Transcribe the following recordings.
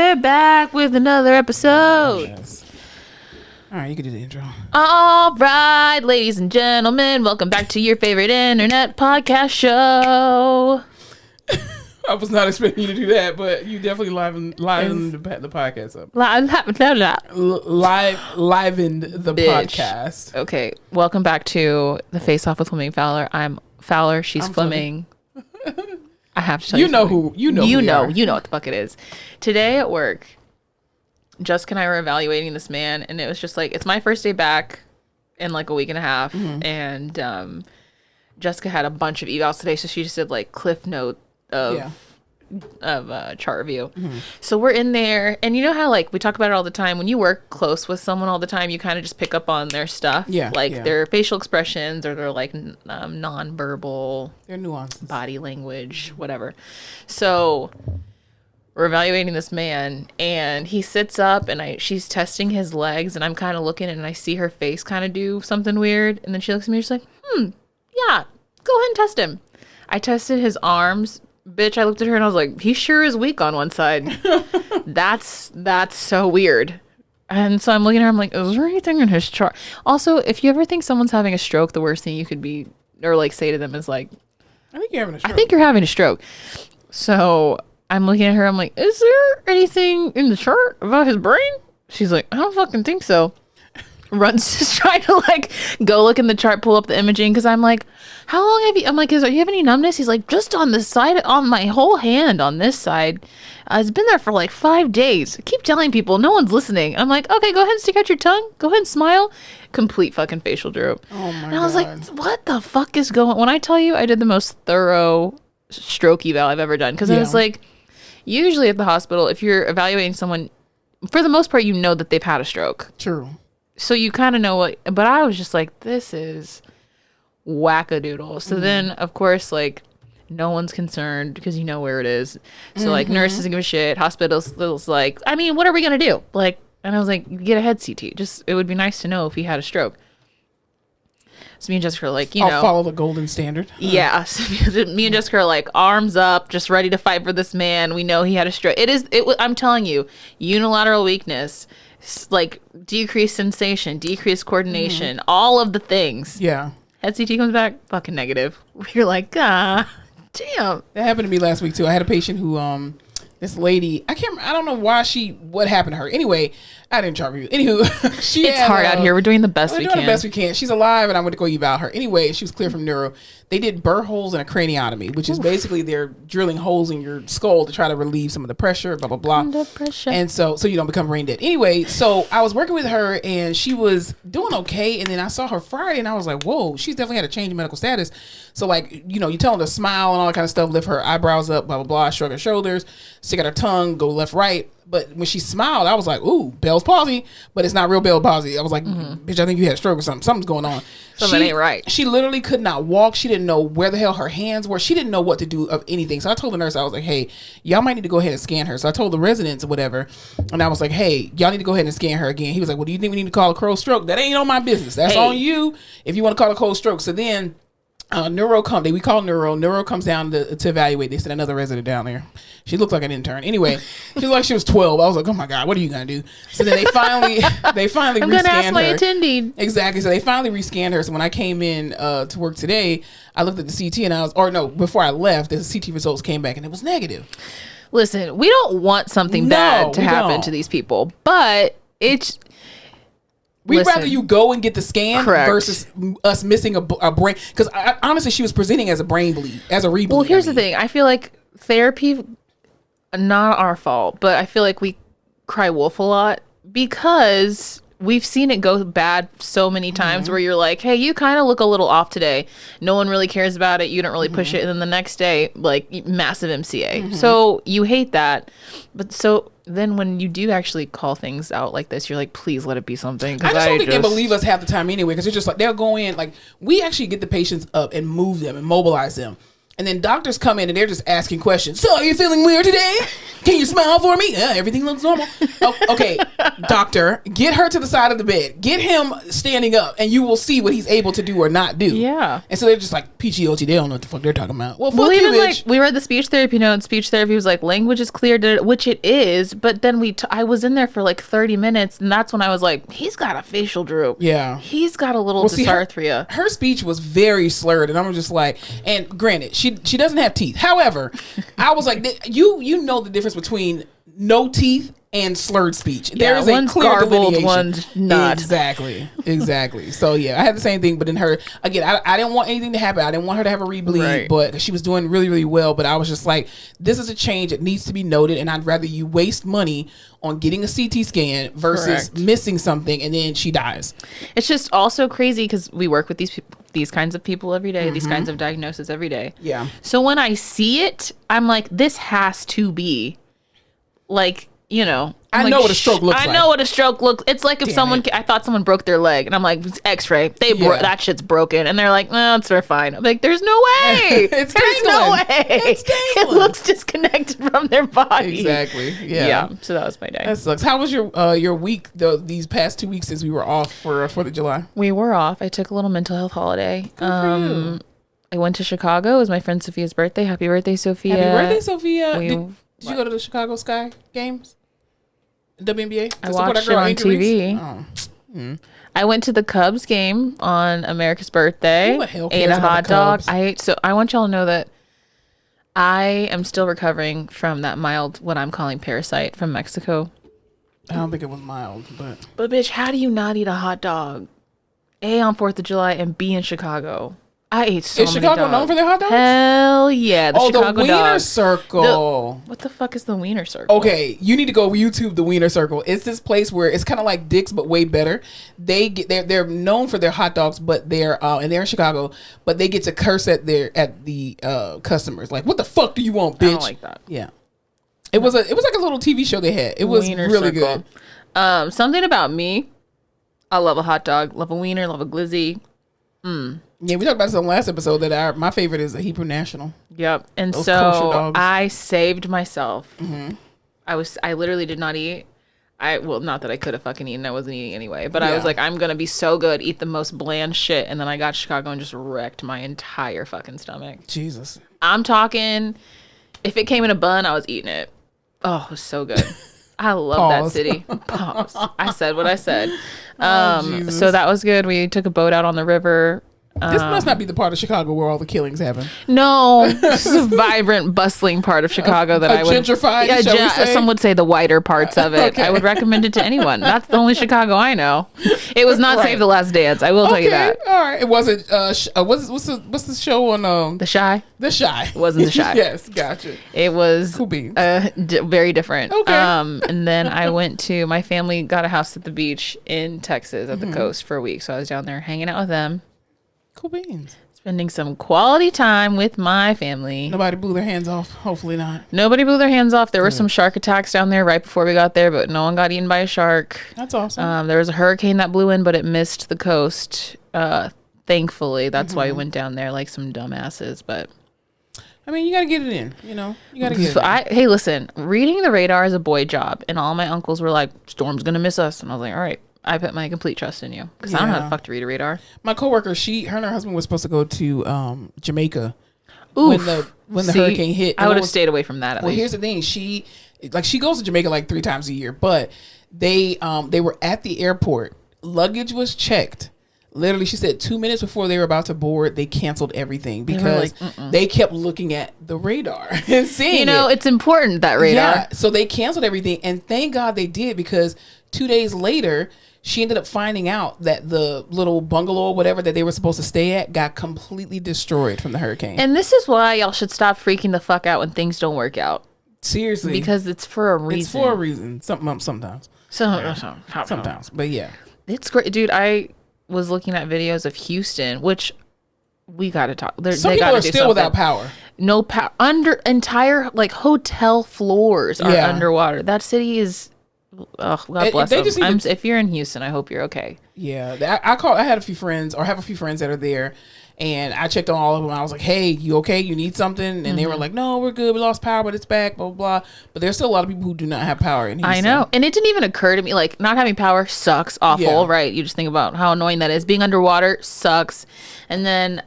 we're back with another episode. Yes. All right, you can do the intro. All right, ladies and gentlemen, welcome back to your favorite internet podcast show. I was not expecting you to do that, but you definitely livened the podcast up. Livened the podcast. Okay, welcome back to the Face Off with Fleming Fowler. I'm Fowler. She's Fleming. I have to tell you. You know what the fuck it is. Today at work, Jessica and I were evaluating this man, and it was just like, it's my first day back in like a week and a half, and Jessica had a bunch of evals today, so she just did like cliff note of chart review. So we're in there, and you know how like we talk about it all the time, when you work close with someone all the time, you kind of just pick up on their stuff, their facial expressions or their like non-verbal, their nuances, body language, whatever. So we're evaluating this man, and he sits up, and she's testing his legs, and I'm kind of looking, and I see her face kind of do something weird, and then she looks at me, she's like, yeah, go ahead and test him. I tested his arms. Bitch, I looked at her and I was like, he sure is weak on one side. That's so weird. And so I'm looking at her, I'm like, is there anything in his chart? Also, if you ever think someone's having a stroke, the worst thing you could be, or like say to them is like, I think you're having a stroke. I think you're having a stroke. So I'm looking at her, I'm like, is there anything in the chart about his brain? She's like, I don't fucking think so. Runs just trying to like go look in the chart, pull up the imaging, because I'm like, how long have you, I'm like, are you have any numbness? He's like, just on the side, on my whole hand on this side. It's been there for like 5 days. I keep telling people, no one's listening. I'm like, okay, go ahead and stick out your tongue, go ahead and smile. Complete fucking facial droop. Oh my God. And I was like, what the fuck is going on? When I tell you I did the most thorough stroke eval I've ever done, because I was like, usually at the hospital, if you're evaluating someone, for the most part, you know that they've had a stroke. True. So you kind of know what, but I was just like, this is wackadoodle. So then, of course, like, no one's concerned because you know where it is. So, like, nurse doesn't give a shit. Hospital's like, I mean, what are we going to do? Like, and I was like, get a head CT. Just, it would be nice to know if he had a stroke. So me and Jessica are like, I'll follow the golden standard. Yeah. So me and Jessica are like, arms up, just ready to fight for this man. We know he had a stroke. I'm telling you, unilateral weakness, like decreased sensation, decreased coordination, all of the things. Yeah. Head CT comes back, fucking negative. You're like, damn. That happened to me last week too. I had a patient who, this lady, I don't know what happened to her. Anyway, I didn't chart review. Anywho, it's hard out here. We're doing the best we can. We're doing the best we can. She's alive, and I'm going to go eval her. Anyway, she was clear from neuro. They did burr holes and a craniotomy, which is basically they're drilling holes in your skull to try to relieve some of the pressure, blah, blah, blah. Under pressure. And so you don't become brain dead. Anyway, so I was working with her, and she was doing okay, and then I saw her Friday, and I was like, whoa, she's definitely had a change in medical status. So, like, you tell her to smile and all that kind of stuff, lift her eyebrows up, blah, blah, blah, shrug her shoulders, stick out her tongue, go left, right. But when she smiled, I was like, ooh, Bell's palsy. But it's not real Bell's palsy. I was like, bitch, I think you had a stroke or something. Something's going on. Something ain't right. She literally could not walk. She didn't know where the hell her hands were. She didn't know what to do of anything. So I told the nurse, I was like, hey, y'all might need to go ahead and scan her. So I told the residents or whatever. And I was like, hey, y'all need to go ahead and scan her again. He was like, well, do you think we need to call a cold stroke? That ain't on my business. That's on you if you want to call a cold stroke. So then neuro we call neuro comes down to evaluate. They sent another resident down there. She looked like an intern. Anyway, she looked like she was 12. I was like, oh my God, what are you gonna do? So then they finally I'm gonna ask my attending. Exactly. So they finally rescanned her. So when I came in to work today, I looked at the CT and before I left, the CT results came back and it was negative. Listen, we don't want something bad to happen to these people, but we'd rather you go and get the scan versus us missing a brain. Because honestly, she was presenting as a brain bleed, as a rebleed. Well, here's the thing. I feel like therapy, not our fault, but I feel like we cry wolf a lot because we've seen it go bad so many times where you're like, hey, you kind of look a little off today. No one really cares about it. You don't really push it. And then the next day, like, massive MCA. So you hate that. But so then when you do actually call things out like this, you're like, please let it be something. I just don't think they believe us half the time anyway, because it's just like, they'll go in, like, we actually get the patients up and move them and mobilize them. And then doctors come in and they're just asking questions. So, are you feeling weird today? Can you smile for me? Yeah, everything looks normal. Oh, okay, doctor, get her to the side of the bed. Get him standing up, and you will see what he's able to do or not do. Yeah. And so they're just like, PGOT, they don't know what the fuck they're talking about. Well, fuck Well, you, even bitch. like we read the speech therapy note. Speech therapy was like language is clear, which it is. But then I was in there for like 30 minutes, and that's when I was like, he's got a facial droop. Yeah. He's got a little see, dysarthria. Her speech was very slurred, and I'm just like, and granted, she doesn't have teeth. However, I was like, you know the difference between no teeth and slurred speech. There is one's a clear garbled, delineation. one's not. Exactly. So yeah, I had the same thing, but in her again, I didn't want anything to happen. I didn't want her to have a rebleed, Right. but she was doing really, really well. But I was just like, this is a change that needs to be noted, and I'd rather you waste money on getting a CT scan versus Correct. missing something and then she dies. It's just also crazy because we work with these kinds of people every day, these kinds of diagnoses every day. Yeah. So when I see it, I'm like, this has to be like, you know. I like, know what a stroke looks like. I know what a stroke looks. It's like if Damn someone, it. I thought someone broke their leg, and I'm like, X-ray. Yeah. That shit's broken, and they're like, no, it's fine. I'm like, there's no way. It's there's no dangling. way. It's It dangling. looks disconnected from their body. Exactly. Yeah. So that was my day. That sucks. How was your week though? These past 2 weeks since we were off for 4th of July. We were off. I took a little mental health holiday. Good for you. I went to Chicago. It was my friend Sophia's birthday. Happy birthday, Sophia. Happy birthday, Sophia. We- Did you go to the Chicago Sky games? WNBA? I watched it on TV. Oh. I went to the Cubs game on America's birthday. Who the hell Ate cares a about hot the dog. Cubs? I want y'all to know that I am still recovering from that mild, what I'm calling parasite from Mexico. I don't think it was mild, But bitch, how do you not eat a hot dog? A, on 4th of July, and B, in Chicago. I ate so is many Chicago dogs. known for their hot dogs? Hell yeah. The Chicago the Wiener dog. Circle. What the fuck is the Wiener Circle? Okay, you need to go YouTube the Wiener Circle. It's this place where it's kind of like Dick's but way better. They're known for their hot dogs, but they're in Chicago, but they get to curse at the customers. Like, what the fuck do you want, bitch? I don't like that. Yeah. It was like a little TV show they had. It was Wiener really Circle. good. Something about me. I love a hot dog, love a wiener, love a glizzy. Yeah, we talked about this on the last episode that my favorite is a Hebrew National. Yep. And Those kosher so dogs. I saved myself. I literally did not eat. Not that I could have fucking eaten. I wasn't eating anyway. But I was Yeah. like, I'm going to be so good, eat the most bland shit. And then I got to Chicago and just wrecked my entire fucking stomach. Jesus. I'm talking, if it came in a bun, I was eating it. Oh, it was so good. I love Pause. that city. Pause. I said what I said. Jesus. So that was good. We took a boat out on the river. This must not be the part of Chicago where all the killings happen. No, this is a vibrant, bustling part of Chicago that I would gentrified, shall we say? some would say the whiter parts of it. Okay. I would recommend it to anyone. That's the only Chicago I know. It was not Right. Save the Last Dance. I will tell you that. All right. It wasn't. What's the show on The Shy. The Shy? It wasn't The Shy. Yes, gotcha. It was Cool beans. very different. Okay. And then I went to my family got a house at the beach in Texas at the coast for a week. So I was down there hanging out with them, Cool beans. spending some quality time with my family. Nobody blew their hands off. Hopefully not. Nobody blew their hands off. There were some shark attacks down there right before we got there, but no one got eaten by a shark. That's awesome. There was a hurricane that blew in, but it missed the coast. Thankfully, that's why we went down there like some dumbasses. But I mean, you got to get it in. You know, you got to get it in. hey, listen, reading the radar is a boy job, and all my uncles were like, "Storm's gonna miss us," and I was like, "All right." I put my complete trust in you because I don't know how Yeah. the fuck to read a radar. My coworker, her and her husband was supposed to go to Jamaica Oof. when the See, hurricane hit. I And would what have was- stayed away from that at Well, least. here's the thing. She goes to Jamaica like 3 times a year, but they were at the airport. Luggage was checked. Literally, she said 2 minutes before they were about to board, they canceled everything because they kept looking at the radar and seeing it's important, that radar. Yeah, so they canceled everything, and thank God they did, because 2 days later, she ended up finding out that the little bungalow or whatever that they were supposed to stay at got completely destroyed from the hurricane. And this is why y'all should stop freaking the fuck out when things don't work out. Seriously, Because it's for a reason. it's for a reason. Sometimes, but yeah. It's great, dude. I was looking at videos of Houston, which we got to talk. Some people are still without power. No power. Entire like hotel floors are Yeah. underwater. That city is. Oh, God bless they them. just even- If you're in Houston, I hope you're okay. Yeah, I had a few friends, or have a few friends that are there, And I checked on all of them. I was like, hey, you okay? You need something? And they were like, no, we're good. We lost power, but it's back, blah, blah, blah. But there's still a lot of people who do not have power in Houston. I know. And it didn't even occur to me, like, not having power sucks, awful, right? You just think about how annoying that is. Being underwater sucks. And then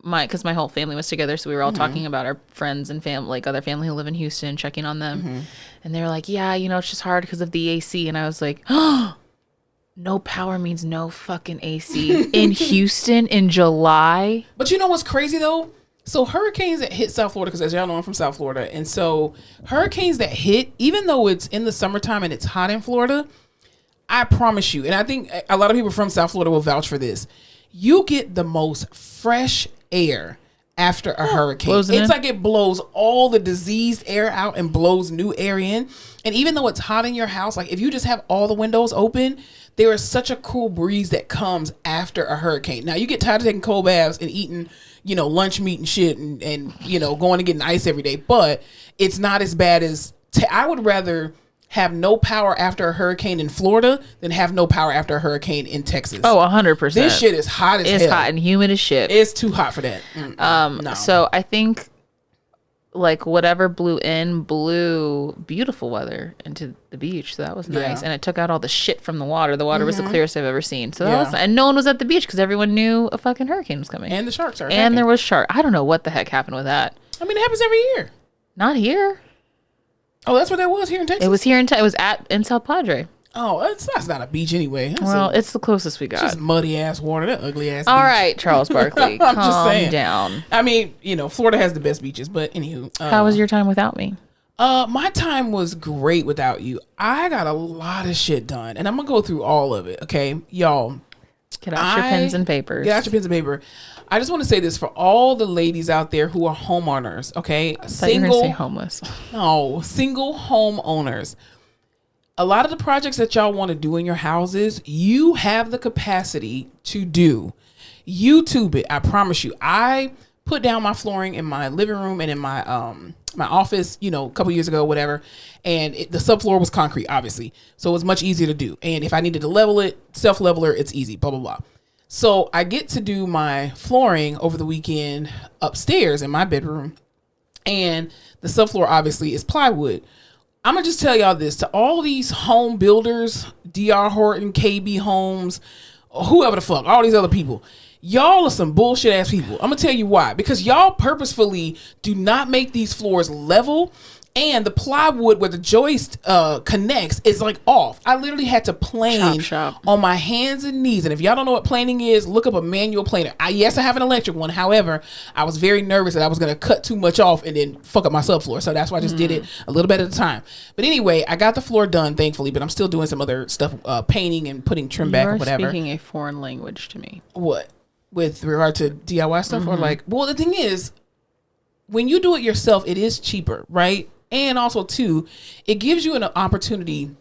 because my whole family was together, so we were all talking about our friends and family, like other family who live in Houston, checking on them. And they were like, yeah, it's just hard because of the AC. And I was like, oh, no power means no fucking AC in Houston in July. But you know what's crazy though? So hurricanes that hit South Florida, because as y'all know, I'm from South Florida. And so hurricanes that hit, even though it's in the summertime and it's hot in Florida, I promise you, and I think a lot of people from South Florida will vouch for this, you get the most fresh air after a hurricane. It's like it blows all the diseased air out and blows new air in. And even though it's hot in your house, like if you just have all the windows open, there is such a cool breeze that comes after a hurricane. Now you get tired of taking cold baths and eating, lunch meat and shit and going and getting ice every day, but it's not as bad as I would rather have no power after a hurricane in Florida than have no power after a hurricane in Texas. Oh, 100%. This shit is hot as hell. It's hot and humid as shit. It's too hot for that. No. So I think like whatever blew beautiful weather into the beach. So that was nice. And it took out all the shit from the water. The water was the clearest I've ever seen. So that was, and no one was at the beach because everyone knew a fucking hurricane was coming. And the sharks are attacking. And there was shark. I don't know what the heck happened with that. I mean, it happens every year. Not here. Oh, that's what that was here in Texas? It was here in It was in South Padre. Oh, that's not a beach anyway. It's the closest we got. Just muddy ass water, that ugly ass All beach. right, Charles Barkley, I'm calm just saying. down. I mean, Florida has the best beaches, but anywho. How was your time without me? My time was great without you. I got a lot of shit done, and I'm going to go through all of it, okay? Y'all. Get out your pens and papers. Get out your pens and paper. I just want to say this for all the ladies out there who are homeowners, okay? I thought you were going to say homeless. No, single homeowners. A lot of the projects that y'all want to do in your houses, you have the capacity to do. YouTube it. I promise you. I put down my flooring in my living room and in my my office, a couple years ago, whatever. And the subfloor was concrete, obviously. So it was much easier to do. And if I needed to level it, self-leveler, it's easy, blah, blah, blah. So I get to do my flooring over the weekend upstairs in my bedroom. And the subfloor, obviously, is plywood. I'm going to just tell y'all this. To all these home builders, D.R. Horton, KB Homes, whoever the fuck, all these other people, y'all are some bullshit ass people. I'm going to tell you why. Because y'all purposefully do not make these floors level. And the plywood where the joist connects is like off. I literally had to plane on my hands and knees. And if y'all don't know what planing is, look up a manual planer. Yes, I have an electric one. However, I was very nervous that I was going to cut too much off and then fuck up my subfloor. So that's why I just did it a little bit at a time. But anyway, I got the floor done, thankfully. But I'm still doing some other stuff, painting and putting trim back or whatever. You're speaking a foreign language to me. What? With regard to DIY stuff? Or well, the thing is, when you do it yourself, it is cheaper, right? And also, too, it gives you an opportunity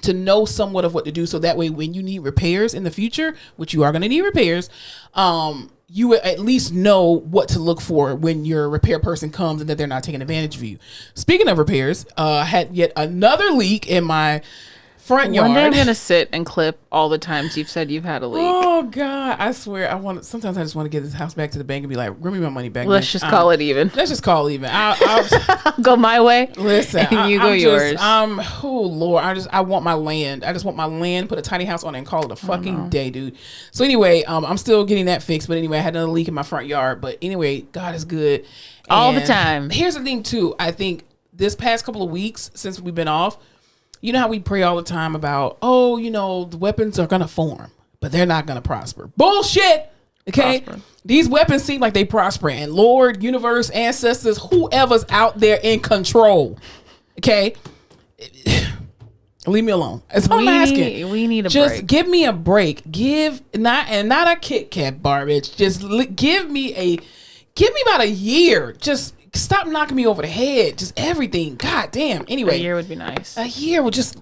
to know somewhat of what to do. So that way, when you need repairs in the future, which you are going to need repairs, you at least know what to look for when your repair person comes and that they're not taking advantage of you. Speaking of repairs, I had yet another leak in my front yard. One day I'm going to sit and clip all the times you've said you've had a leak. Oh, God. I swear. Sometimes I just want to give this house back to the bank and be like, give me my money back. Let's just call it even. Let's just call it even. I'll go my way. Listen. And you go yours. Oh, Lord. I want my land. I just want my land, put a tiny house on it and call it a fucking day, dude. So anyway, I'm still getting that fixed. But anyway, I had another leak in my front yard. But anyway, God is good. All the time. Here's the thing, too. I think this past couple of weeks since we've been off, you know how we pray all the time about, the weapons are going to form, but they're not going to prosper. Bullshit. Okay. These weapons seem like they prosper. And Lord, universe, ancestors, whoever's out there in control. Okay. Leave me alone. That's all I'm asking. We need a break. Just give me a break. Not a Kit Kat garbage. Just give me about a year. Just stop knocking me over the head. Just everything. God damn. Anyway. A year would be nice. A year would just,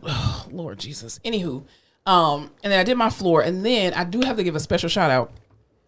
Lord Jesus. Anywho. And then I did my floor. And then I do have to give a special shout out.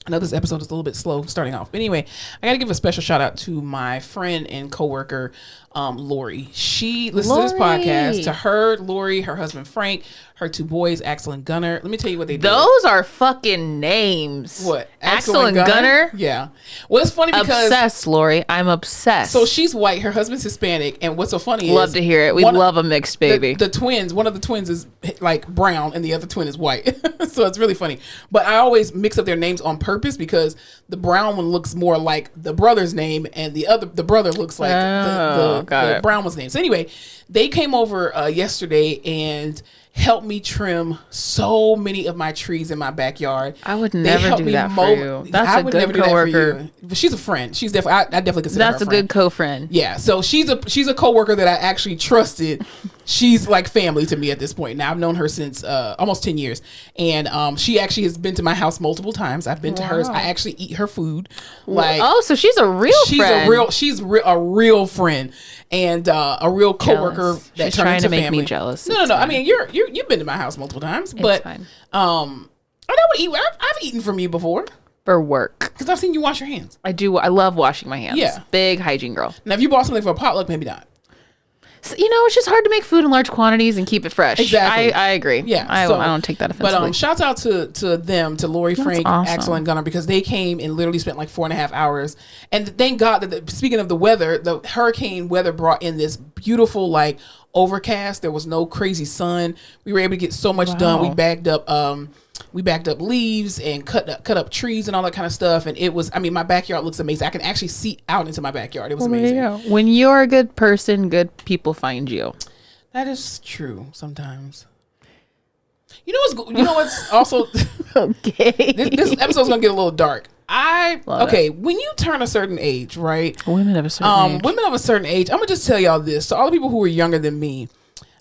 I know this episode is a little bit slow starting off. But anyway, I got to give a special shout out to my friend and coworker, Lori. She listens to this podcast. To her, Lori, her husband Frank, her 2 boys, Axel and Gunner. Let me tell you what they do. Those are fucking names. What? Axel and Gunner? Yeah. Well, it's funny because... Obsessed, Lori. I'm obsessed. So she's white. Her husband's Hispanic. And what's so funny love to hear it. We love a mixed baby. The twins, one of the twins is like brown and the other twin is white. So it's really funny. But I always mix up their names on purpose because the brown one looks more like the brother's name and the brother looks like the brown one's name. So anyway, they came over yesterday and helped me trim so many of my trees in my backyard. I would never do that for you. That's a good coworker. But she's a friend. She's definitely. I definitely consider her a friend. Good co-friend. Yeah. So she's a coworker that I actually trusted. She's like family to me at this point. Now I've known her since almost 10 years, and she actually has been to my house multiple times. I've been to hers. I actually eat her food. Like, so she's a real friend. She's a real friend and a real coworker that she's turned trying into to make family. me jealous. No. I mean, you've been to my house multiple times, but fine. I would eat. I've eaten from you before for work because I've seen you wash your hands. I do. I love washing my hands. Yeah, big hygiene girl. Now, if you bought something for a potluck, maybe not. So, it's just hard to make food in large quantities and keep it fresh. Exactly. I agree. Yeah, I don't take that offensively. But shouts out to them, to Lori, Frank, awesome. Axel, and Gunnar, because they came and literally spent like 4.5 hours. And thank God that speaking of the weather, the hurricane weather brought in this beautiful like overcast. There was no crazy sun. We were able to get so much done. We bagged up leaves and cut up trees and all that kind of stuff. And it was, my backyard looks amazing. I can actually see out into my backyard. It was amazing. There you go. When you're a good person, good people find you. That is true sometimes. You know what's also okay. This episode's gonna get a little dark. When you turn a certain age, right? Women of a certain age. I'm gonna just tell y'all this. So all the people who are younger than me,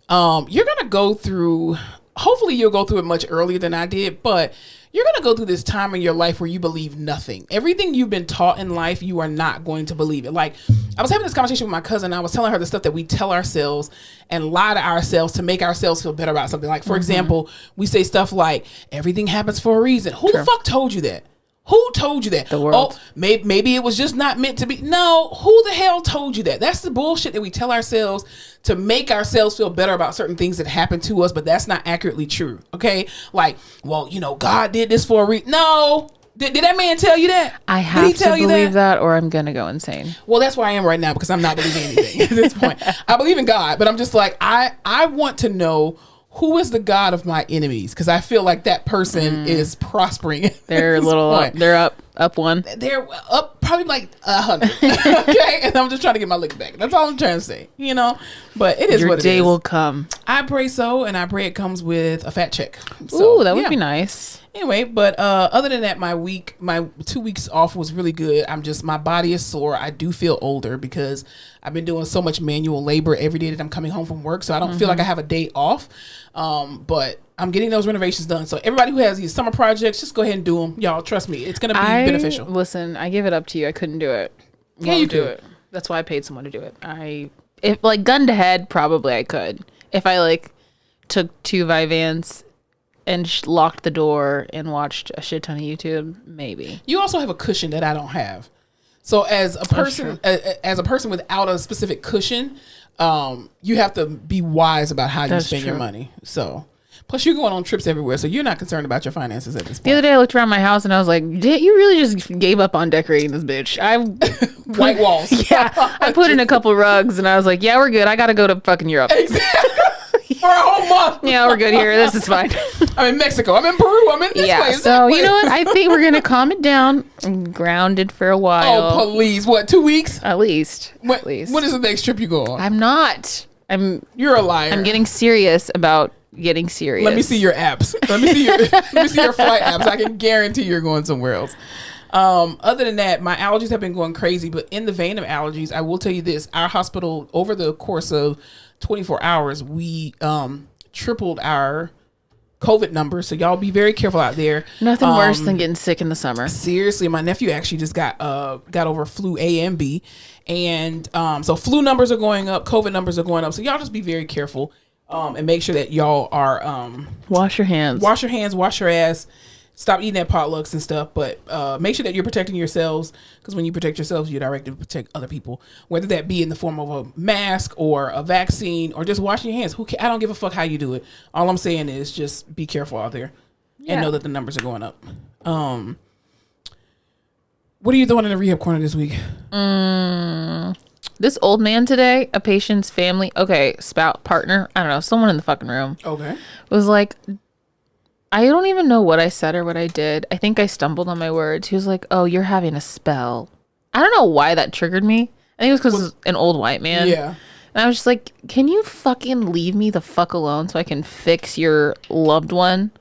you're gonna go through. Hopefully you'll go through it much earlier than I did, but you're going to go through this time in your life where you believe nothing. Everything you've been taught in life, you are not going to believe it. Like, I was having this conversation with my cousin. I was telling her the stuff that we tell ourselves and lie to ourselves to make ourselves feel better about something. Like, for example, we say stuff like, everything happens for a reason. Who the fuck told you that? Who told you that? The world. Oh, maybe it was just not meant to be. No, who the hell told you that? That's the bullshit that we tell ourselves to make ourselves feel better about certain things that happen to us, but that's not accurately true. Okay? Like, well, God did this for a reason. No. Did that man tell you that? I have to believe that or I'm going to go insane. Well, that's where I am right now because I'm not believing anything at this point. I believe in God, but I'm just like, I want to know who is the God of my enemies? Because I feel like that person is prospering. They're they're up one. They're up probably like 100. Okay, and I'm just trying to get my lick back. That's all I'm trying to say. But it is Your what it is. day will come. I pray so, and I pray it comes with a fat check. So, ooh, that would be nice. Anyway, but other than that, my 2 weeks off was really good. My body is sore. I do feel older because I've been doing so much manual labor every day that I'm coming home from work. So I don't feel like I have a day off. But I'm getting those renovations done. So everybody who has these summer projects, just go ahead and do them. Y'all, trust me. It's going to be beneficial. Listen, I give it up to you. I couldn't do it. Yeah, you do it. That's why I paid someone to do it. If gun to head, probably I could. If I took 2 Vyvanse and locked the door and watched a shit ton of YouTube, maybe. You also have a cushion that I don't have. So as a person without a specific cushion, you have to be wise about how you spend your money. So plus you're going on trips everywhere, so you're not concerned about your finances at this point. The other day I looked around my house and I was like, you really just gave up on decorating this bitch. White walls. Yeah. I put in a couple rugs and I was like, yeah, we're good. I gotta go to fucking Europe. Exactly. For a whole month. Yeah, we're good here. This is fine. I'm in Mexico. I'm in Peru. I'm in this place. So you know what? I think we're gonna calm it down. I'm grounded for a while. Oh, please. What, 2 weeks? At least. When is the next trip you go on? I'm not. You're a liar. I'm getting serious about getting serious. Let me see your apps. Let me see your flight apps. I can guarantee you're going somewhere else. Other than that, my allergies have been going crazy, but in the vein of allergies, I will tell you this. Our hospital, over the course of 24 hours, we tripled our COVID numbers. So y'all be very careful out there. Nothing worse than getting sick in the summer. Seriously, my nephew actually just got over flu A and B. And so flu numbers are going up, COVID numbers are going up. So y'all just be very careful and make sure that y'all are... wash your hands. Wash your hands, wash your ass. Stop eating at potlucks and stuff, but make sure that you're protecting yourselves, because when you protect yourselves, you're directed to protect other people, whether that be in the form of a mask or a vaccine or just washing your hands. I don't give a fuck how you do it. All I'm saying is just be careful out there and know that the numbers are going up. What are you doing in the rehab corner this week? This old man today, a patient's family, partner, I don't know, someone in the fucking room. Okay. Was like, I don't even know what I said or what I did. I think I stumbled on my words. He was like, "Oh, you're having a spell." I don't know why that triggered me. I think it was because it's an old white man. Yeah. And I was just like, can you fucking leave me the fuck alone so I can fix your loved one?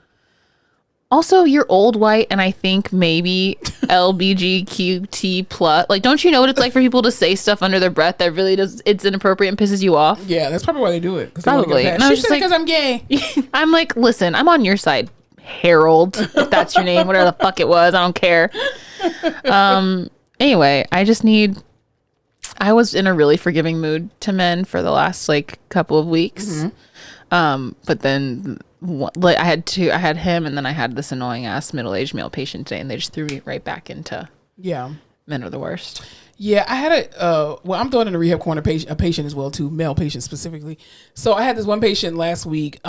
Also, you're old white, and I think maybe LBGQT plus. Like, don't you know what it's like for people to say stuff under their breath that really it's inappropriate and pisses you off? Yeah, that's probably why they do it. Probably. And I was just like, because I'm gay. I'm like, listen, I'm on your side, Harold, if that's your name, whatever the fuck it was. I don't care. Anyway, I was in a really forgiving mood to men for the last couple of weeks. But then I had him, and then I had this annoying ass middle-aged male patient today, and they just threw me right back into men are the worst. Yeah, I had I'm throwing in a rehab corner a patient as well too, male patient specifically. So I had this one patient last week.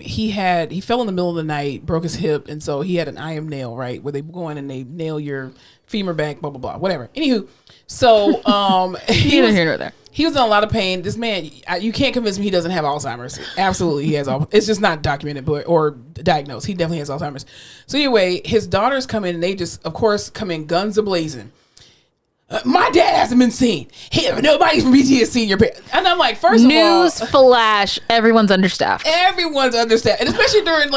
He fell in the middle of the night, broke his hip, and so he had an IM nail, right, where they go in and they nail your femur back, blah blah blah, whatever. Anywho, so neither here nor there. He was in a lot of pain. This man, you can't convince me he doesn't have Alzheimer's. Absolutely, he has all. It's just not documented, or diagnosed. He definitely has Alzheimer's. So anyway, his daughters come in, and they just, of course, come in guns a-blazing. My dad hasn't been seen. Nobody from BT has seen your parents. And I'm like, first of all, news flash, everyone's understaffed. Everyone's understaffed, and especially during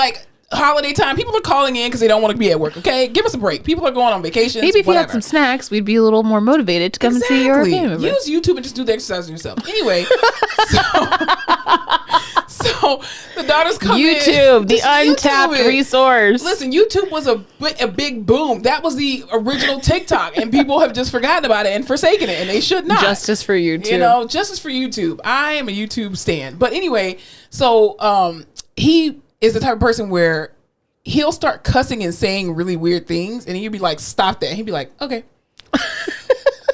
holiday time, people are calling in because they don't want to be at work. Okay, give us a break. People are going on vacations. Maybe if you had some snacks, we'd be a little more motivated to come and see your family member. Use YouTube and just do the exercise yourself. Anyway, so the daughters come in. YouTube, the untapped resource. Listen, YouTube was a big boom. That was the original TikTok, and people have just forgotten about it and forsaken it, and they should not. Justice for YouTube. Justice for YouTube. I am a YouTube stan. But anyway, so he is the type of person where he'll start cussing and saying really weird things, and you'd be like, "Stop that!" And he'd be like, "Okay."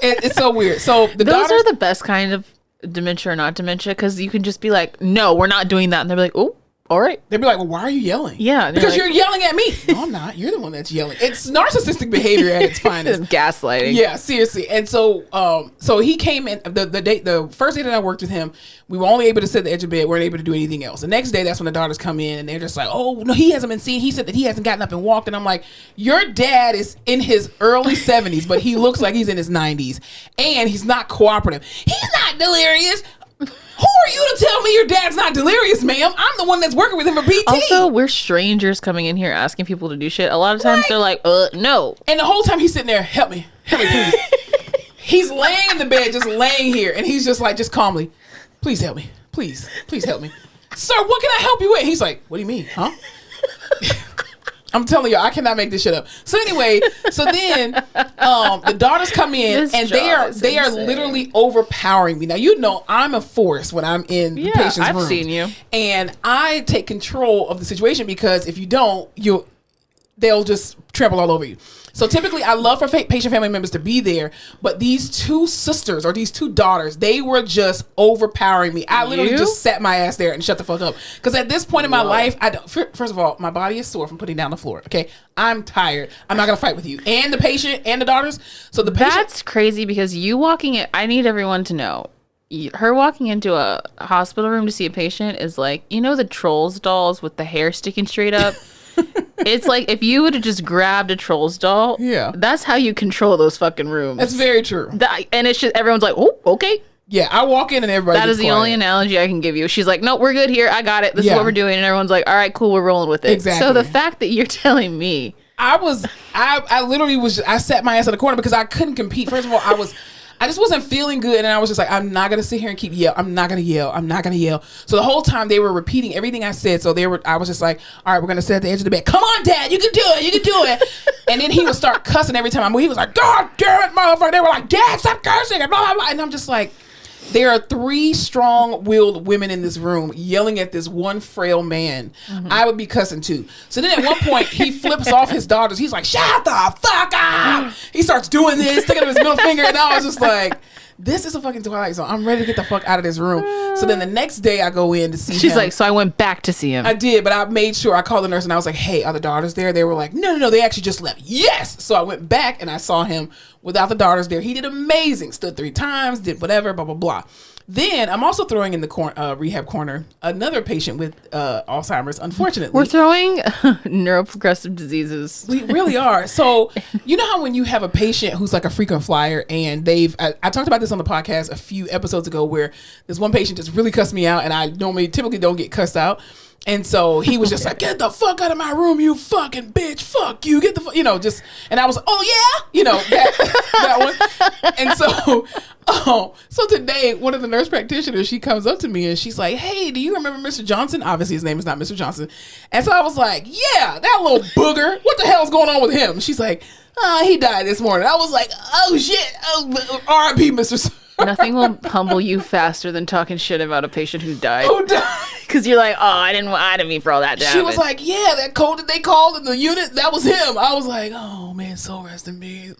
It's so weird. So those are the best kind of dementia or not dementia, because you can just be like, "No, we're not doing that," and they'll be like, "Oh, all right." They'd be like, "Well, why are you yelling?" Yeah, because you're yelling at me. No, I'm not. You're the one that's yelling. It's narcissistic behavior at its finest. Gaslighting. Yeah, seriously. And so, so he came in the first day that I worked with him. We were only able to sit at the edge of bed. We weren't able to do anything else. The next day, that's when the daughters come in, and they're just like, "Oh no, he hasn't been seen. He said that he hasn't gotten up and walked." And I'm like, "Your dad is in his early 70s, but he looks like he's in his 90s, and he's not cooperative. He's not delirious." Who are you to tell me your dad's not delirious, ma'am? I'm the one that's working with him for PT. Also, we're strangers coming in here asking people to do shit. A lot of times they're like, no. And the whole time he's sitting there, help me, please. He's laying in the bed, just laying here, and he's just like, just calmly, please help me. Please help me. Sir, what can I help you with? He's like, what do you mean, huh? I'm telling you, I cannot make this shit up. So anyway, then the daughters come in, and they are literally overpowering me. Now, you know I'm a force when I'm in the patient's room. I've seen you. And I take control of the situation, because if you don't, they'll just trample all over you. So typically, I love for patient family members to be there, but these two sisters or these two daughters, they were just overpowering me. I literally just sat my ass there and shut the fuck up. Because at this point in my life, first of all, my body is sore from putting down the floor. Okay, I'm tired. I'm not gonna fight with you and the patient and the daughters. So that's crazy, because you walking in. I need everyone to know. Her walking into a hospital room to see a patient is like, the Trolls dolls with the hair sticking straight up. It's like if you would have just grabbed a Trolls doll. Yeah, that's how you control those fucking rooms. That's very true. And it's just everyone's like, oh, okay. Yeah, I walk in and everybody. That is the only analogy I can give you. She's like, no, we're good here. I got it. This is what we're doing, and everyone's like, all right, cool, we're rolling with it. Exactly. So the fact that you're telling me, I literally was. I sat my ass in the corner because I couldn't compete. First of all, I just wasn't feeling good, and I was just like, I'm not gonna sit here and keep yelling. I'm not gonna yell. So the whole time they were repeating everything I said. So I was just like, all right, we're gonna sit at the edge of the bed. Come on, Dad, you can do it. And then he would start cussing every time I moved. He was like, God damn it, motherfucker. They were like, Dad, stop cursing, and blah blah blah. And I'm just like, There are 3 strong-willed women in this room yelling at this one frail man. I would be cussing too. So then at one point, he flips off his daughters. He's like, shut the fuck up. He starts doing this, sticking up his middle finger. And I was just like, this is a fucking Twilight Zone. I'm ready to get the fuck out of this room. So then the next day I go in to see him. She's like, so I went back to see him. I did, but I made sure I called the nurse and I was like, hey, are the daughters there? They were like, no, they actually just left. Yes. So I went back and I saw him without the daughters there. He did amazing. Stood 3 times, did whatever, blah, blah, blah. Then I'm also throwing in the rehab corner another patient with Alzheimer's, unfortunately. We're throwing neuroprogressive diseases. We really are. So you know how when you have a patient who's like a frequent flyer and I talked about this on the podcast a few episodes ago where this one patient just really cussed me out and I typically don't get cussed out. And so he was just like, get the fuck out of my room, you fucking bitch. Fuck you. Get the fuck, and I was like, oh yeah, that one. And so today, one of the nurse practitioners, she comes up to me and she's like, hey, do you remember Mr. Johnson? Obviously his name is not Mr. Johnson. And so I was like, yeah, that little booger. What the hell's going on with him? She's like, he died this morning. I was like, oh shit. Oh, R.I.P. Mr. Nothing will humble you faster than talking shit about a patient who died. Who died? Because you're like, oh, I didn't mean for all that to happen. She was like, yeah, that code that they called in the unit, that was him. I was like, oh man, so rest in peace.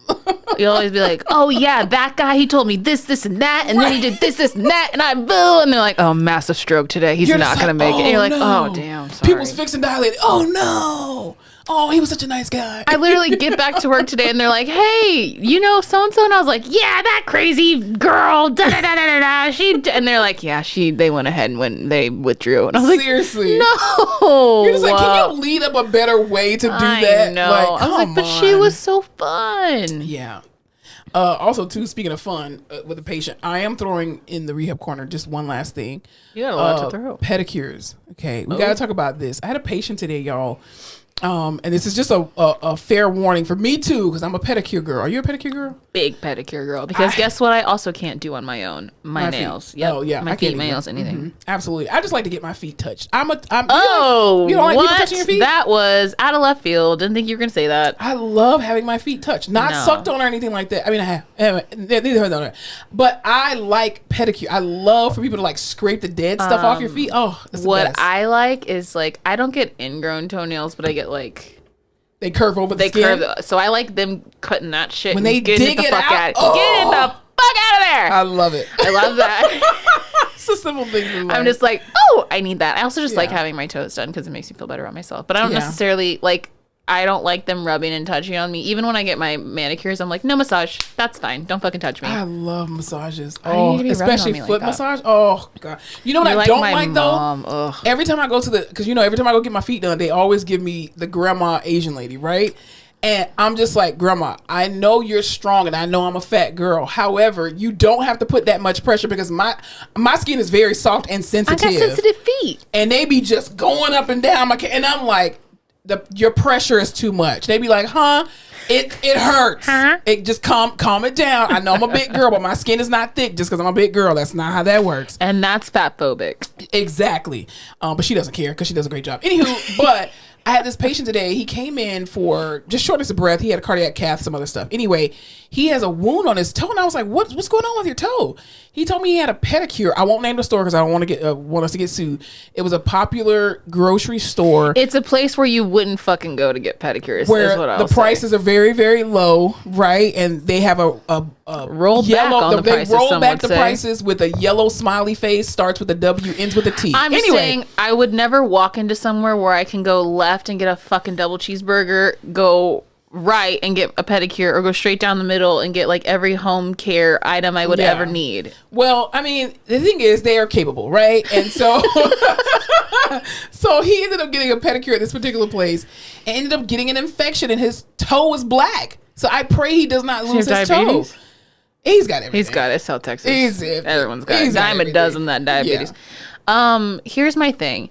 You always be like, oh yeah, that guy, he told me this, and that, and then he did this, and that, and I boo. And they're like, oh, massive stroke today. He's not going to make it. And you're like, oh, damn, sorry. People's fixing dilated. Oh no. Oh, he was such a nice guy. I literally get back to work today and they're like, hey, so-and-so? And I was like, yeah, that crazy girl. Da-da-da-da-da. And they're like, yeah, they went ahead and they withdrew. And I was like, seriously? No. You're just like, can you lead up a better way to do that? I know. Like, I was like, but she was so fun. Yeah. Also, too, speaking of fun with a patient, I am throwing in the rehab corner just one last thing. You got a lot to throw. Pedicures. Okay. We got to talk about this. I had a patient today, y'all. And this is just a fair warning for me too, because I'm a pedicure girl. Are you a pedicure girl? Big pedicure girl. Because guess what? I also can't do on my own. My nails. Yep. Oh yeah, my feet, my nails, anything. Mm-hmm. Absolutely. I just like to get my feet touched. You don't like people touching your feet? That was out of left field. Didn't think you were gonna say that. I love having my feet touched, not sucked on or anything like that. I mean, I have. Neither have done, but I like pedicure. I love for people to like scrape the dead stuff off your feet. Oh, that's the best. I like is like I don't get ingrown toenails, but I get like. They curve over the skin. So I like them cutting that shit. When they dig it out. Get it the fuck out of there. I love it. I love that. It's a simple thing. I'm just like, I need that. I also just like having my toes done because it makes me feel better about myself. But I don't necessarily like. I don't like them rubbing and touching on me. Even when I get my manicures, I'm like, no massage. That's fine. Don't fucking touch me. I love massages. Especially foot massage. Oh, God. You know what I don't like, though? Every time I go every time I go get my feet done, they always give me the grandma Asian lady, right? And I'm just like, Grandma, I know you're strong and I know I'm a fat girl. However, you don't have to put that much pressure because my skin is very soft and sensitive. I got sensitive feet. And they be just going up and down. And I'm like, your pressure is too much. They be like, it hurts. It just calm it down. I know I'm a big girl, but my skin is not thick just because I'm a big girl. That's not how that works. And that's fat phobic. Exactly. But she doesn't care because she does a great job. Anywho, but I had this patient today. He came in for just shortness of breath. He had a cardiac cath, some other stuff. Anyway, he has a wound on his toe, and I was like, "What's going on with your toe?" He told me he had a pedicure. I won't name the store because I don't want us to get sued. It was a popular grocery store. It's a place where you wouldn't fucking go to get pedicures. Where is what I'll the prices are very, very low, right? And they have a roll back on the prices. They roll back the prices with a yellow smiley face, starts with a W, ends with a T. I'm saying I would never walk into somewhere where I can go left and get a fucking double cheeseburger, go right and get a pedicure, or go straight down the middle and get like every home care item I would ever need. Well, I mean, the thing is they are capable, right? And so so he ended up getting a pedicure at this particular place and ended up getting an infection and his toe was black. So I pray he does not lose his toe. He's got everything. He's got it. South Texas. Everyone's got it. Dime a dozen that diabetes. Yeah. Here's my thing.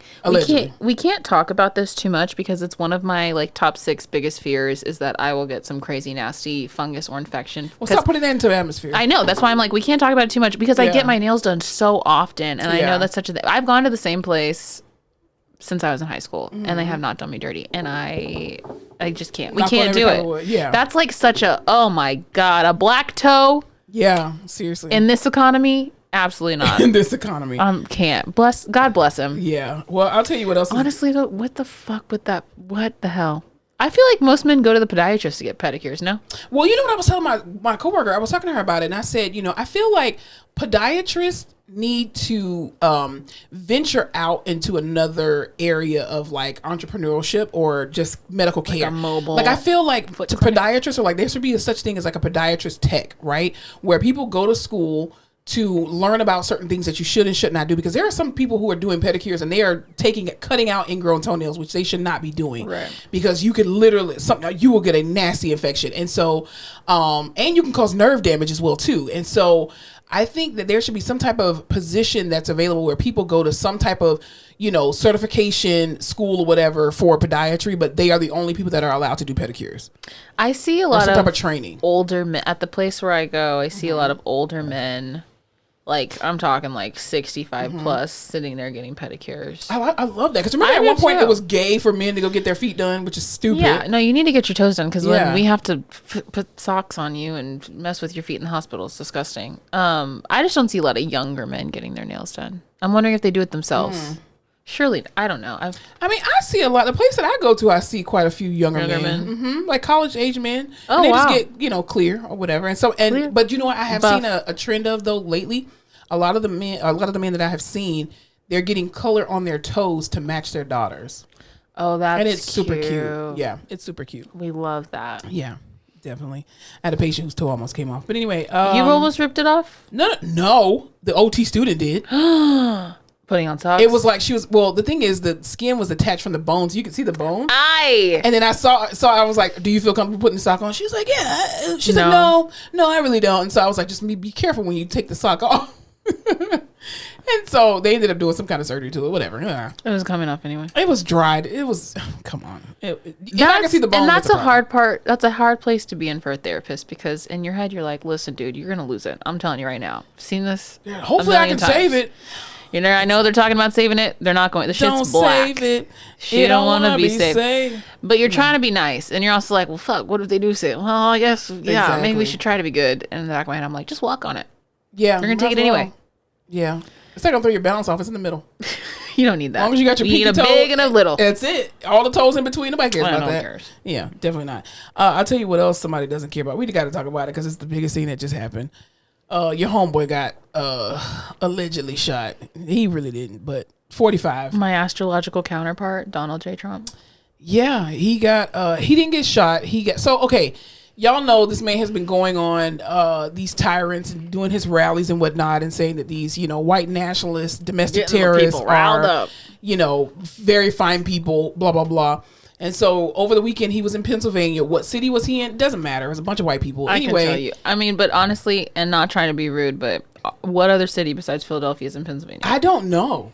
We can't talk about this too much because it's one of my like top 6 biggest fears is that I will get some crazy nasty fungus or infection. Well, stop putting that into the atmosphere. I know. That's why I'm like, we can't talk about it too much because I get my nails done so often, and I know that's such a. I've gone to the same place since I was in high school, and they have not done me dirty, and I just can't. We can't do it. Yeah, that's like such a oh my god, a black toe. Yeah, seriously. In this economy. Absolutely not. in this economy. Can't. God bless him. Yeah. Well, I'll tell you what else. Honestly, though, what the fuck with that? What the hell? I feel like most men go to the podiatrist to get pedicures, no? Well, you know what I was telling my coworker? I was talking to her about it, and I said, I feel like podiatrists need to venture out into another area of like entrepreneurship or just medical care. Like a mobile. Like I feel like to podiatrists, or like there should be such thing as like a podiatrist tech, right? Where people go to school to learn about certain things that you should and should not do, because there are some people who are doing pedicures and they are cutting out ingrown toenails, which they should not be doing, right? Because you could literally you will get a nasty infection, and so and you can cause nerve damage as well too. And so I think that there should be some type of position that's available where people go to some type of certification school or whatever for podiatry, but they are the only people that are allowed to do pedicures. I see a lot of type of training. Older men at the place where I go. I see a lot of older men. Like, I'm talking like 65 plus sitting there getting pedicures. I love that. Because remember at one point it was gay for men to go get their feet done, which is stupid. Yeah, no, you need to get your toes done, because when we have to put socks on you and mess with your feet in the hospital, it's disgusting. I just don't see a lot of younger men getting their nails done. I'm wondering if they do it themselves. Surely, I don't know. I mean, I see a lot. The place that I go to, I see quite a few younger men. Like college age men. Oh, and they wow. just get clear or whatever. And so, but you know what I have seen a trend of though lately. A lot of the men that I have seen, they're getting color on their toes to match their daughters. Oh, that's and it's cute. Super cute. Yeah, it's super cute. We love that. Yeah, definitely. I had a patient whose toe almost came off. But anyway, you almost ripped it off? No. The OT student did. Putting on socks. It was like the thing is the skin was attached from the bones. You could see the bone. And then I I was like, do you feel comfortable putting the sock on? She was like, yeah. She's like, no, I really don't. And so I was like, just be careful when you take the sock off. And so they ended up doing some kind of surgery to it, whatever. Yeah. It was coming off anyway. It was dried. It was, come on. I can see the bone. And that's a hard part. That's a hard place to be in for a therapist, because in your head you're like, listen, dude, you're going to lose it. I'm telling you right now. I've seen this. Yeah, hopefully I can save it. I know they're talking about saving it. They're not going. The shit's black. Don't save it. She don't want to be saved. But you're trying to be nice. And you're also like, well, fuck, what if they do save? Well, I guess, yeah, maybe we should try to be good. And in the back of my head, I'm like, just walk on it. Yeah. You're going to take it anyway. Yeah. It's not going to throw your balance off. It's in the middle. You don't need that. As long as you got your pinky toe. You need a big and a little. That's it. All the toes in between. Nobody cares about that. Cares. Yeah, definitely not. I'll tell you what else somebody doesn't care about. We got to talk about it because it's the biggest thing that just happened. Your homeboy got allegedly shot. He really didn't, but 45. My astrological counterpart, Donald J. Trump. Yeah, he didn't get shot. Okay. Y'all know this man has been going on these tyrants and doing his rallies and whatnot and saying that these, white nationalists, domestic terrorists are, very fine people, blah, blah, blah. And so over the weekend, he was in Pennsylvania. What city was he in? Doesn't matter. It was a bunch of white people. Anyway, I can tell you. I mean, but honestly, and not trying to be rude, but what other city besides Philadelphia is in Pennsylvania? I don't know.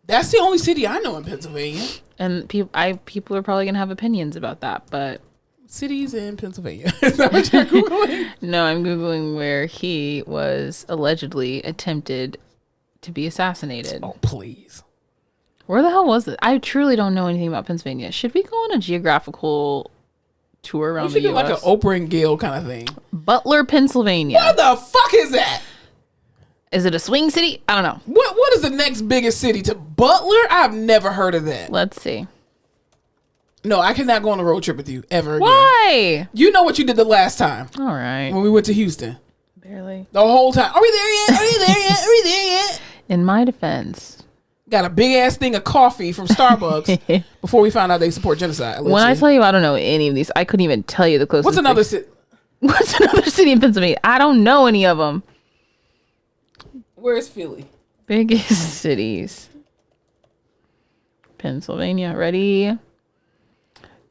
That's the only city I know in Pennsylvania. And people are probably going to have opinions about that, but... Cities in Pennsylvania. Is that what you're Googling? No, I'm Googling where he was allegedly attempted to be assassinated. Oh, please. Where the hell was it? I truly don't know anything about Pennsylvania. Should we go on a geographical tour around the U.S.? We should do like an Oprah and Gail kind of thing. Butler, Pennsylvania. What the fuck is that? Is it a swing city? I don't know. What is the next biggest city to Butler? I've never heard of that. Let's see. No, I cannot go on a road trip with you ever again. Why? You know what you did the last time. All right. When we went to Houston. Barely. The whole time. Are we there yet? Are you there yet? Are we there yet? In my defense. Got a big ass thing of coffee from Starbucks before we found out they support genocide. Allegedly. When I tell you I don't know any of these, I couldn't even tell you the closest. What's another city? What's another city in Pennsylvania? I don't know any of them. Where's Philly? Biggest cities. Pennsylvania. Ready?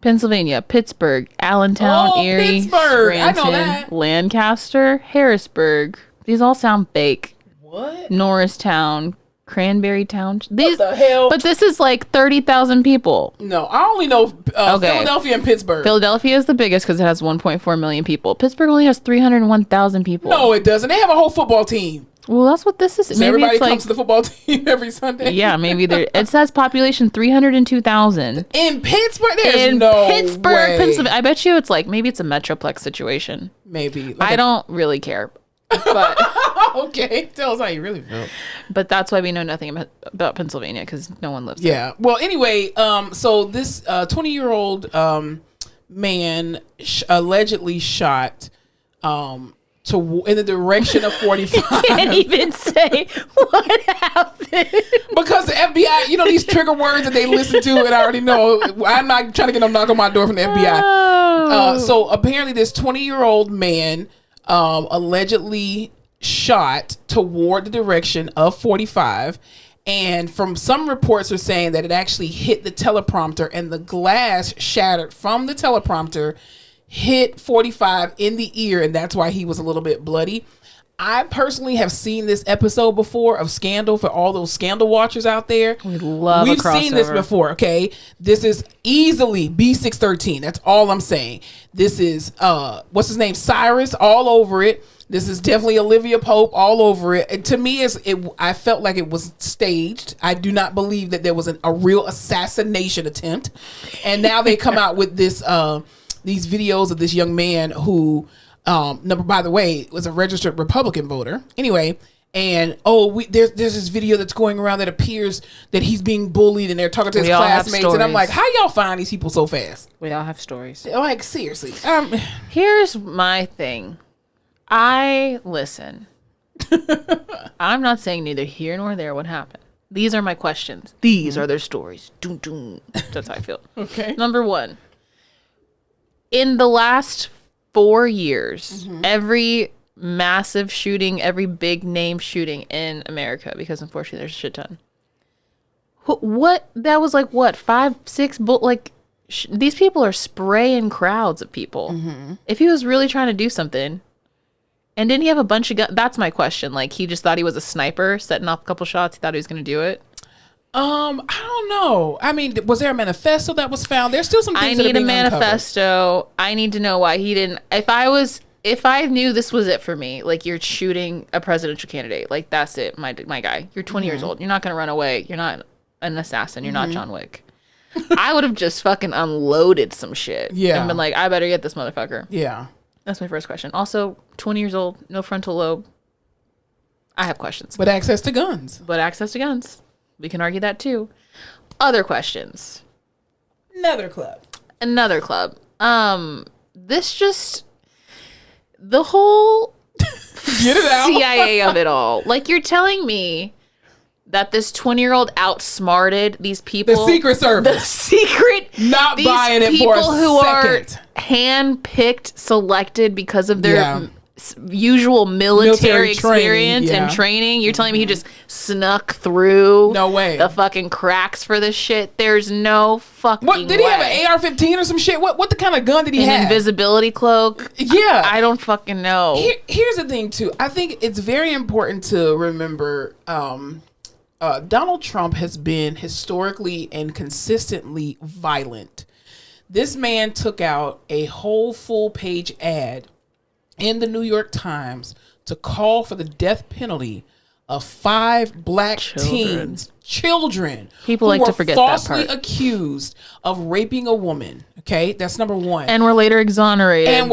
Pennsylvania, Pittsburgh, Allentown, Erie, Pittsburgh. Scranton, I know that. Lancaster, Harrisburg. These all sound fake. What? Norristown, Cranberry Town. What the hell? But this is like 30,000 people. No, I only know Philadelphia and Pittsburgh. Philadelphia is the biggest because it has 1.4 million people. Pittsburgh only has 301,000 people. No, it doesn't. They have a whole football team. Well, that's what this is. So maybe everybody it's comes to the football team every Sunday. Yeah, maybe there. It says population 302,000 in Pittsburgh. There's no Pittsburgh, way. Pennsylvania. I bet you maybe it's a metroplex situation. Maybe I don't really care, but Okay, tell us how you really feel. But that's why we know nothing about Pennsylvania, because no one lives there. Yeah. Well, anyway, so this 20-year-old man allegedly shot in the direction of 45. Can't even say what happened. Because the FBI, these trigger words that they listen to, and I already know. I'm not trying to get them knock on my door from the FBI. Oh. So apparently this 20-year-old man allegedly shot toward the direction of 45. And from some reports are saying that it actually hit the teleprompter, and the glass shattered from the teleprompter, hit 45 in the ear, and that's why he was a little bit bloody. I personally have seen this episode before of Scandal, for all those Scandal watchers out there. We've seen this before, okay? This is easily B-613. That's all I'm saying. This is, what's his name? Cyrus, all over it. This is definitely Olivia Pope all over it. And to me, I felt like it was staged. I do not believe that there was a real assassination attempt. And now they come out with this, these videos of this young man who, by the way, was a registered Republican voter. Anyway, and there's this video that's going around that appears that he's being bullied, and they're talking to his classmates, and I'm like, how y'all find these people so fast? We all have stories. Like, seriously. Here's my thing. Listen. I'm not saying neither here nor there what happened. These are my questions. These are their stories. Doom, doom. That's how I feel. Okay. Number one. In the last 4 years, every massive shooting, every big name shooting in America, because unfortunately there's a shit ton. That was like what, 5, 6, these people are spraying crowds of people. If he was really trying to do something, and didn't he have a bunch of guns? That's my question. Like, he just thought he was a sniper, setting off a couple shots. He thought he was going to do it. I don't know. I mean, was there a manifesto that was found? There's still some things that are being uncovered. I need a manifesto. I need to know why he didn't. If I knew this was it for me, like, you're shooting a presidential candidate, like, that's it, my guy. You're 20 years old. You're not going to run away. You're not an assassin. You're not John Wick. I would have just fucking unloaded some shit. Yeah. And been like, I better get this motherfucker. Yeah. That's my first question. Also, 20 years old, no frontal lobe. I have questions. But access to guns. We can argue that too. Other questions. Another club. The whole Get it out. CIA of it all. Like, you're telling me that this 20-year-old outsmarted these people. The Secret Service. Not buying it for a second. Who are hand-picked, selected because of their usual military experience and training. You're telling me he just snuck through the fucking cracks for this shit? There's no fucking What did he have, an AR-15 or some shit? What the kind of gun did he have? An invisibility cloak? Yeah. I don't fucking know. Here's the thing too. I think it's very important to remember Donald Trump has been historically and consistently violent. This man took out a whole full-page ad in the New York Times to call for the death penalty of 5 black children. People like to forget that part. Falsely accused of raping a woman. Okay, that's number one. And were later exonerated. And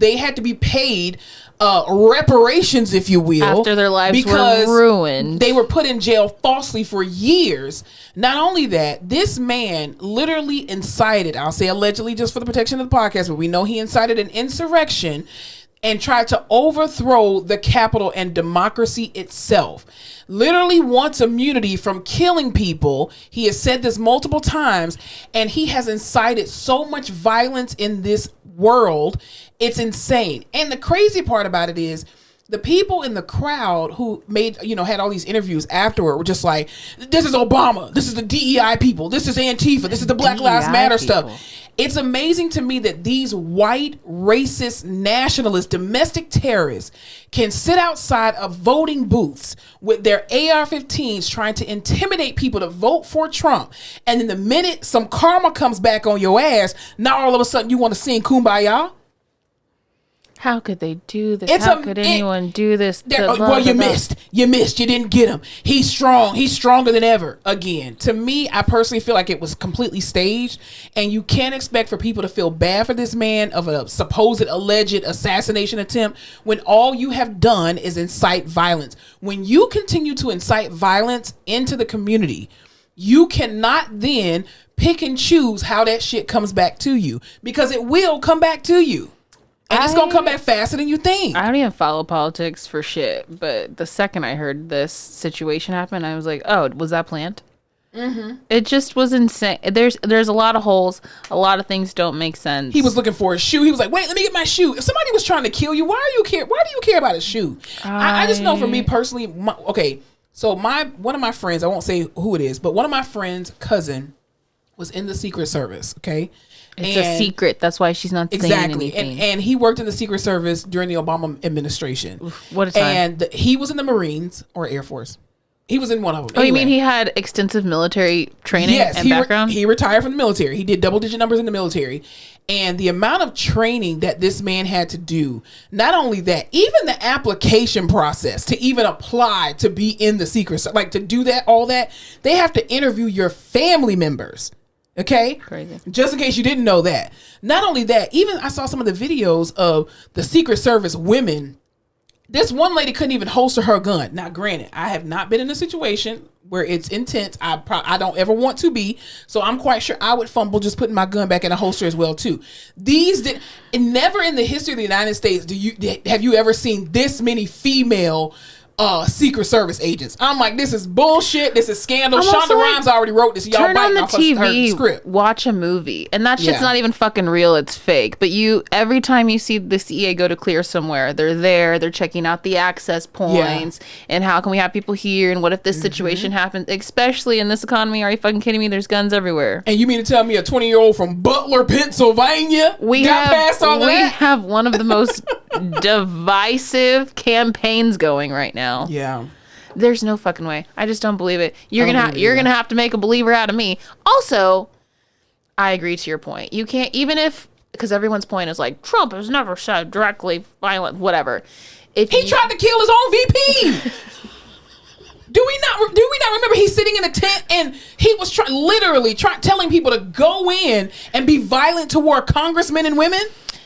they had to be paid reparations, if you will, after their lives were ruined. They were put in jail falsely for years. Not only that, this man literally incited, I'll say allegedly just for the protection of the podcast, but we know he incited an insurrection and tried to overthrow the Capitol and democracy itself. Literally wants immunity from killing people. He has said this multiple times, and he has incited so much violence in this world. It's insane. And the crazy part about it is the people in the crowd who had all these interviews afterward were just like, this is Obama. This is the DEI people. This is Antifa. This is the Black Lives Matter stuff. It's amazing to me that these white, racist, nationalist, domestic terrorists can sit outside of voting booths with their AR-15s trying to intimidate people to vote for Trump. And then the minute some karma comes back on your ass, now all of a sudden you want to sing Kumbaya. How could they do this? How could anyone do this? Well, you missed. You didn't get him. He's strong. He's stronger than ever. Again, to me, I personally feel like it was completely staged, and you can't expect for people to feel bad for this man of a supposed alleged assassination attempt when all you have done is incite violence. When you continue to incite violence into the community, you cannot then pick and choose how that shit comes back to you, because it will come back to you. And it's going to come back faster than you think. I don't even follow politics for shit. But the second I heard this situation happen, I was like, oh, was that planned? Mm-hmm. It just was insane. There's a lot of holes. A lot of things don't make sense. He was looking for a shoe. He was like, wait, let me get my shoe. If somebody was trying to kill you, why do you care about a shoe? I just know for me personally, so one of my friends, I won't say who it is, but one of my friends' cousin was in the Secret Service, okay? It's a secret. That's why she's not saying anything. And he worked in the Secret Service during the Obama administration. Oof, what a time. And he was in the Marines or Air Force. He was in one of them. Oh, anyway. You mean he had extensive military training and background? He retired from the military. He did double-digit numbers in the military. And the amount of training that this man had to do, not only that, even the application process to even apply to be in the Secret Service, like to do that, all that, they have to interview your family members. Okay? Crazy. Just in case you didn't know that. Not only that, even I saw some of the videos of the Secret Service women. This one lady couldn't even holster her gun. Now, granted, I have not been in a situation where it's intense. I don't ever want to be. So I'm quite sure I would fumble just putting my gun back in a holster as well, too. Never in the history of the United States have you ever seen this many female Secret Service agents. I'm like, this is bullshit. This is scandal. Shonda Rhimes already wrote this. Y'all biting off her script. Watch a movie, and that shit's not even fucking real. It's fake. But every time you see the CA go to clear somewhere, they're there. They're checking out the access points, and how can we have people here? And what if this situation happens? Especially in this economy. Are you fucking kidding me? There's guns everywhere. And you mean to tell me a 20-year-old from Butler, Pennsylvania, we have one of the most divisive campaigns going right now. Yeah. There's no fucking way. I just don't believe it. You're gonna have to make a believer out of me. Also, I agree to your point. You can't, even if, because everyone's point is like, Trump has never said directly violent, whatever. If he tried to kill his own VP. Do we not remember he's sitting in a tent and he was literally telling people to go in and be violent toward congressmen and women?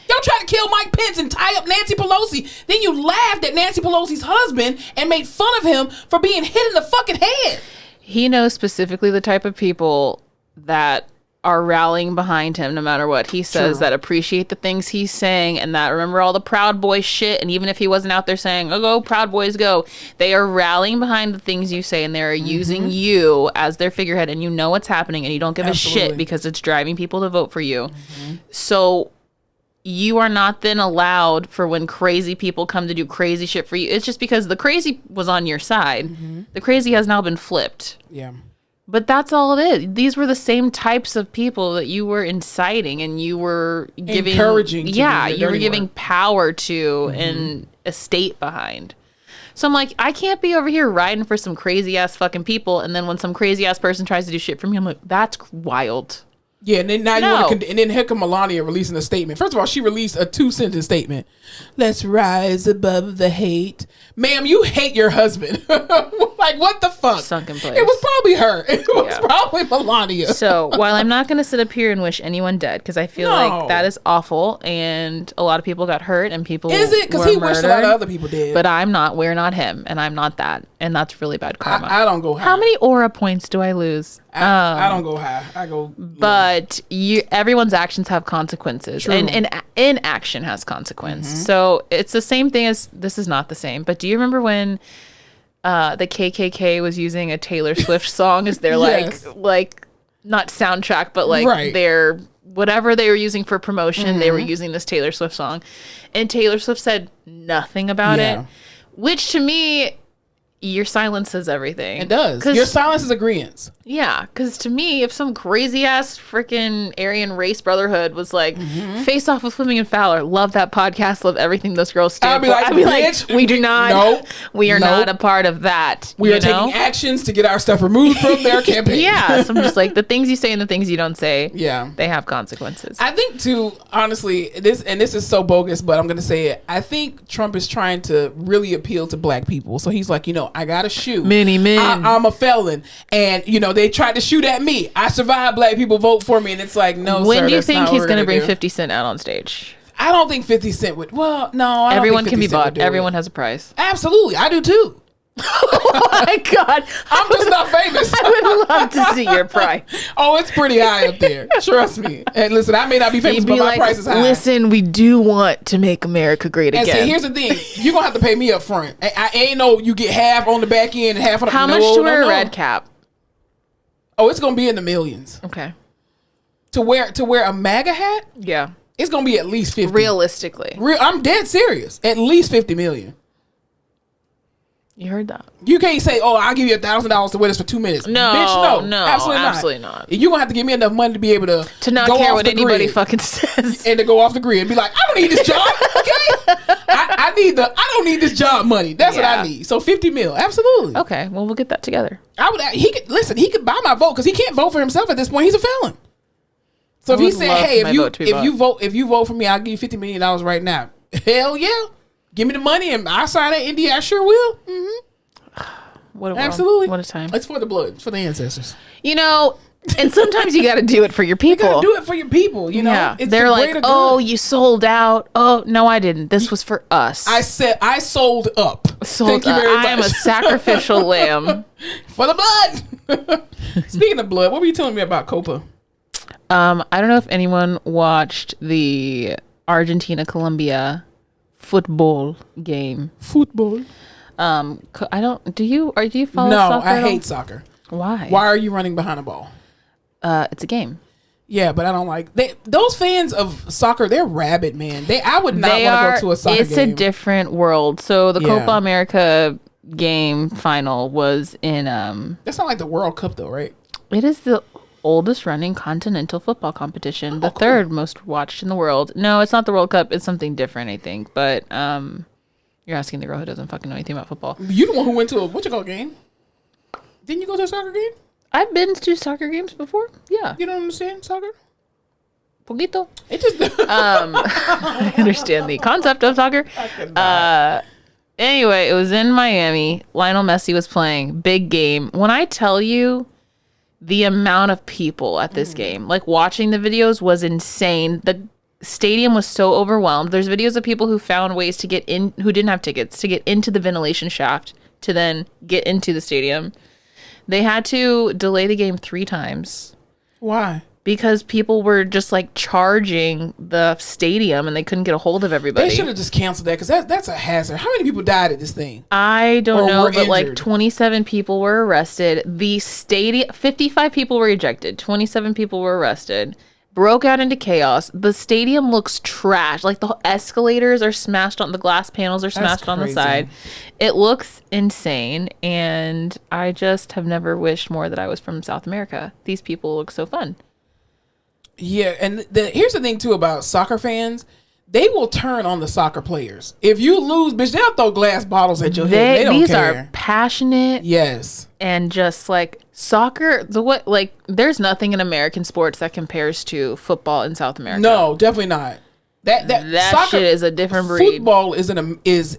Y'all tried to kill Mike Pence and tie up Nancy Pelosi. Then you laughed at Nancy Pelosi's husband and made fun of him for being hit in the fucking head. He knows specifically the type of people that are rallying behind him no matter what he says, that appreciate the things he's saying, and that remember all the Proud Boys shit. And even if he wasn't out there saying, oh, go Proud Boys go, they are rallying behind the things you say, and they're using you as their figurehead, and you know what's happening, and you don't give a shit because it's driving people to vote for you. So you are not then allowed for when crazy people come to do crazy shit for you. It's just because the crazy was on your side. The crazy has now been flipped. Yeah. But that's all it is. These were the same types of people that you were inciting and you were giving, encouraging. You were giving power to and a state behind. So I'm like, I can't be over here riding for some crazy ass fucking people, and then when some crazy ass person tries to do shit for me, I'm like, that's wild. Yeah, and then now you want to, and then here come Melania releasing a statement. First of all, she released a 2-sentence statement. Let's rise above the hate. Ma'am, you hate your husband. Like, what the fuck? Sunken place. It was probably her. It was probably Melania. So while I'm not going to sit up here and wish anyone dead, because I feel like that is awful, and a lot of people got hurt, and people is it? Because he wished a lot of other people did. But I'm not. We're not him, and I'm not that, and that's really bad karma. I don't go high. How many aura points do I lose? I don't go high. I go low. But everyone's actions have consequences. True. And inaction has consequence. So it's the same thing as, this is not the same, but do you remember when the KKK was using a Taylor Swift song as their like not soundtrack, but like their whatever they were using for promotion, they were using this Taylor Swift song, and Taylor Swift said nothing about it, which to me, your silence says everything. It does. Your silence is agreeance. Yeah, because to me, if some crazy ass freaking Aryan race brotherhood was like, face off with Fleming and Fowler, love that podcast, love everything those girls stand for. I'd be like, we do not. Nope. We are not a part of that. We are taking actions to get our stuff removed from their campaign. Yeah, so I'm just like, the things you say and the things you don't say, they have consequences. I think too, honestly, this is so bogus, but I'm gonna say it. I think Trump is trying to really appeal to black people. So he's like, I got a shoe. Many men. I'm a felon, and they tried to shoot at me. I survived. Black people vote for me, and it's like, no. When do you think he's gonna bring 50 Cent out on stage? I don't think 50 Cent would. Well, no. Everyone can be bought. Everyone has a price. Absolutely, I do too. Oh my God, I'm just not famous. I would love to see your price. Oh, it's pretty high up there. Trust me. And listen, I may not be famous, but my price is high. Listen, we do want to make America great again. And see, here's the thing: you're gonna have to pay me up front. I ain't no. You get half on the back end and half on the. How much to wear a red cap? Oh, it's gonna be in the millions. Okay. To wear a MAGA hat? Yeah. It's gonna be at least 50. Realistically. I'm dead serious. At least 50 million. You heard that. You can't say, "Oh, I'll give you $1,000 to wear this for 2 minutes." No, bitch, no, absolutely not. You're gonna have to give me enough money to be able to not go care off what the anybody grid fucking says and to go off the grid and be like, "I don't need this job." Okay, I don't need this job money. That's what I need. So 50 mil, absolutely. Okay, well, we'll get that together. He could buy my vote because he can't vote for himself at this point. He's a felon. So if he said, "Hey, if you vote for me, I'll give you $50 million right now." Hell yeah, give me the money and I'll sign that NDA. I sure will. Mm-hmm. Absolutely. What a time. It's for the blood. It's for the ancestors. And sometimes you got to do it for your people. You got to do it for your people, Yeah. It's They're like, oh, good. you sold out. Oh, no, I didn't. This was for us. I said I sold up. Thank you very much. I am a sacrificial lamb. For the blood. Speaking of blood, what were you telling me about Copa? I don't know if anyone watched the Argentina-Colombia football game. I don't. Do you follow soccer? No, I hate soccer. Why? Why are you running behind a ball? It's a game. Yeah, but I don't like those fans of soccer. They're rabid, man. I would not want to go to a soccer game. It's a different world. So the Copa America game final was in. That's not like the World Cup, though, right? It is the oldest running continental football competition, the third most watched in the world. No, it's not the World Cup. It's something different, I think. But you're asking the girl who doesn't fucking know anything about football. You the one who went to a game? Didn't you go to a soccer game? I've been to soccer games before. Yeah. You don't understand soccer? Poquito. It just I understand the concept of soccer. Anyway, it was in Miami. Lionel Messi was playing. Big game. When I tell you the amount of people at this game, like watching the videos was insane. The stadium was so overwhelmed. There's videos of people who found ways to get in, who didn't have tickets, to get into the ventilation shaft to then get into the stadium. They had to delay the game 3 times. Why? Because people were just like charging the stadium and they couldn't get a hold of everybody. They should have just canceled that because that's a hazard. How many people died at this thing? I don't know, but like 27 people were arrested. The stadium, 55 people were ejected. 27 people were arrested. Broke out into chaos. The stadium looks trash. Like the escalators are smashed on, the glass panels are smashed on the side. It looks insane. And I just have never wished more that I was from South America. These people look so fun. Yeah, and here's the thing too about soccer fans. They will turn on the soccer players. If you lose, bitch, they'll throw glass bottles at your head. They don't these care. Are passionate. Yes. And just like soccer, there's nothing in American sports that compares to football in South America. No, definitely not. That soccer, shit is a different breed. Football is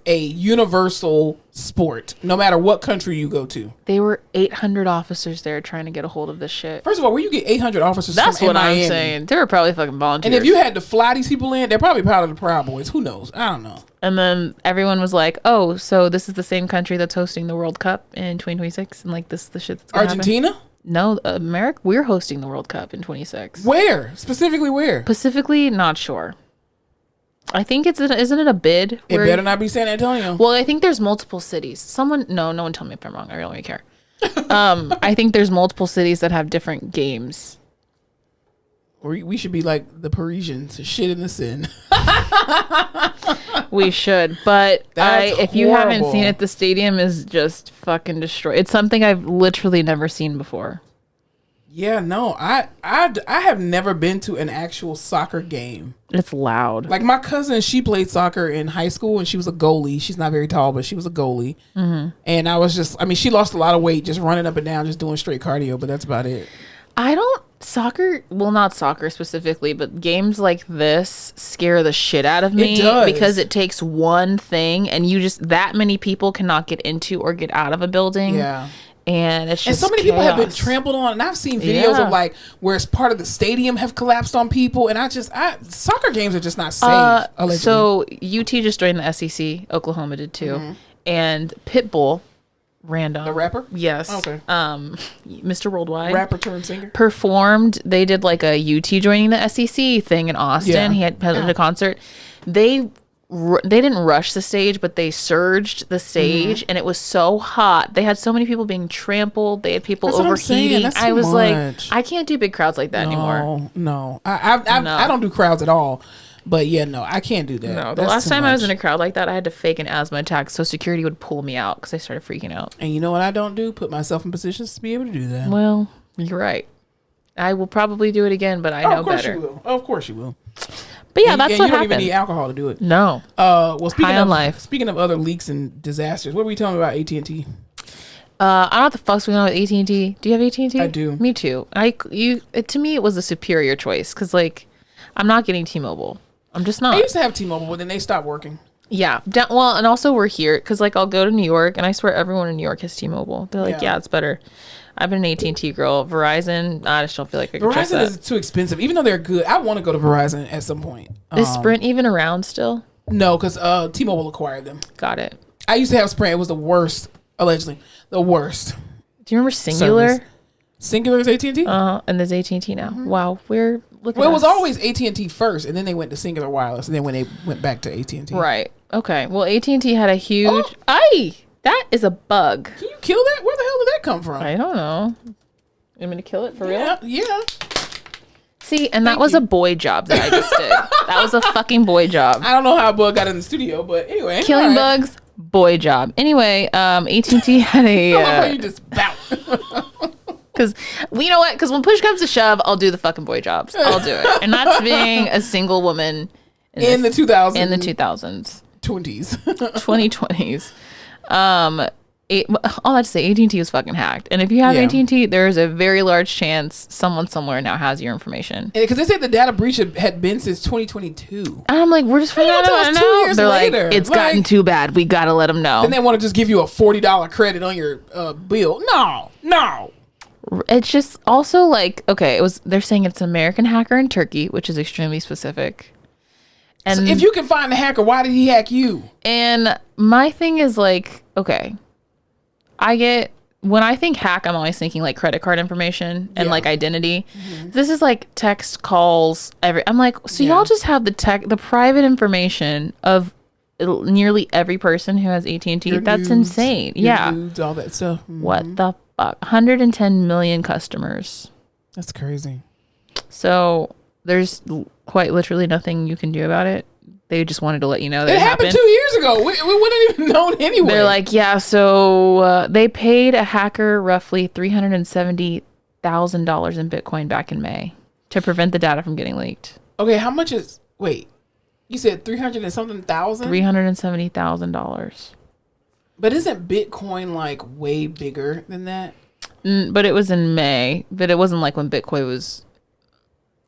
a universal sport, no matter what country you go to. They were 800 officers there trying to get a hold of this shit. First of all, where you get 800 officers That's from what Miami? I'm saying. They were probably fucking volunteers. And if you had to fly these people in, they're probably part of the Proud Boys. Who knows? I don't know. And then everyone was like, oh, so this is the same country that's hosting the World Cup in 2026? And like, this is the shit that's going to happen? Argentina? No, America. We're hosting the World Cup in 26. Where? Specifically where? Specifically, not sure. I think isn't it a bid? It better not be San Antonio. Well, I think there's multiple cities. No one tell me if I'm wrong. I really don't care. I think there's multiple cities that have different games. Or we should be like the Parisians, shit in the sin. We should, but That's if you haven't horrible. seen it, the stadium is just fucking destroyed. It's something I've literally never seen before. Yeah, no, I have never been to an actual soccer game. It's loud. Like my cousin, she played soccer in high school and she was a goalie. She's not very tall, but she was a goalie. Mm-hmm. And she lost a lot of weight just running up and down, just doing straight cardio, but that's about it. Not soccer specifically, but games like this scare the shit out of me. It does. Because it takes one thing and that many people cannot get into or get out of a building. Yeah. And it's just so many people have been trampled on, and I've seen videos of like where it's part of the stadium have collapsed on people, and soccer games are just not safe. Allegedly. So UT just joined the SEC. Oklahoma did too, and Pitbull, random the rapper, yes, okay, Mr. Worldwide, rapper turned singer, performed. They did like a UT joining the SEC thing in Austin. Yeah. He had a concert. They didn't rush the stage, but they surged the stage, and it was so hot. They had so many people being trampled. They had people overheating. I was like, I can't do big crowds like that anymore. No, I don't do crowds at all. But yeah, no, I can't do that. No, the last time I was in a crowd like that, I had to fake an asthma attack, so security would pull me out because I started freaking out. And you know what I don't do? Put myself in positions to be able to do that. Well, you're right. I will probably do it again, but I know of course better. You will. Of course you will. But yeah, that's what happened. You don't even need alcohol to do it. No. Well, speaking of other leaks and disasters, what were you telling me about AT&T? I don't know what the fuck's going on with AT&T. Do you have AT&T? I do. Me too. To me, it was a superior choice because, like, I'm not getting T-Mobile. I'm just not. I used to have T-Mobile, but then they stopped working. Yeah. Well, and also we're here because, like, I'll go to New York, and I swear everyone in New York has T-Mobile. They're like, yeah, it's better. I've been an AT&T girl. Verizon, I just don't feel like I can trust that. Verizon is too expensive. Even though they're good, I want to go to Verizon at some point. Is Sprint even around still? No, because T-Mobile acquired them. Got it. I used to have Sprint. It was the worst, allegedly. The worst. Do you remember Singular? Service. Singular is AT&T? And there's AT&T now. Mm-hmm. Wow. We're looking Well, it was always AT&T first, and then they went to Singular Wireless, and then when they went back to AT&T. Right. Okay. Well, AT&T had a huge... That is a bug. Can you kill that? Where the hell did that come from? I don't know. You want me to kill it for real? Yeah. See, and that was a boy job that I just did. That was a fucking boy job. I don't know how a bug got in the studio, but anyway. Killing bugs, boy job. Anyway, AT&T had a... I love how you just bout. Because, you know what? Because when push comes to shove, I'll do the fucking boy jobs. I'll do it. And that's being a single woman in the 2000s. In the 2000s. 20s. 2020s. All that to say, AT&T was fucking hacked. And if you have AT&T, there is a very large chance someone somewhere now has your information. Because they said the data breach had been since 2022. And I'm like, we're just finding out now. They're later. Like, it's gotten too bad. We got to let them know. Then they want to just give you a $40 credit on your bill. No. It's just also like, okay, they're saying it's an American hacker in Turkey, which is extremely specific. And so if you can find the hacker, why did he hack you? And my thing is like, okay, when I think hack, I'm always thinking like credit card information and like identity. Mm-hmm. This is like text calls. I'm like, so y'all just have the private information of nearly every person who has AT&T. That's insane. Yeah. Nudes, all that stuff. Mm-hmm. What the fuck? 110 million customers. That's crazy. So there's quite literally nothing you can do about it. They just wanted to let you know that it happened 2 years ago. We wouldn't even known anyway. They're like, yeah, so they paid a hacker roughly $370,000 in Bitcoin back in May to prevent the data from getting leaked. Okay, how much is... Wait, you said 300 and something thousand? $370,000. But isn't Bitcoin like way bigger than that? But it was in May. But it wasn't like when Bitcoin was...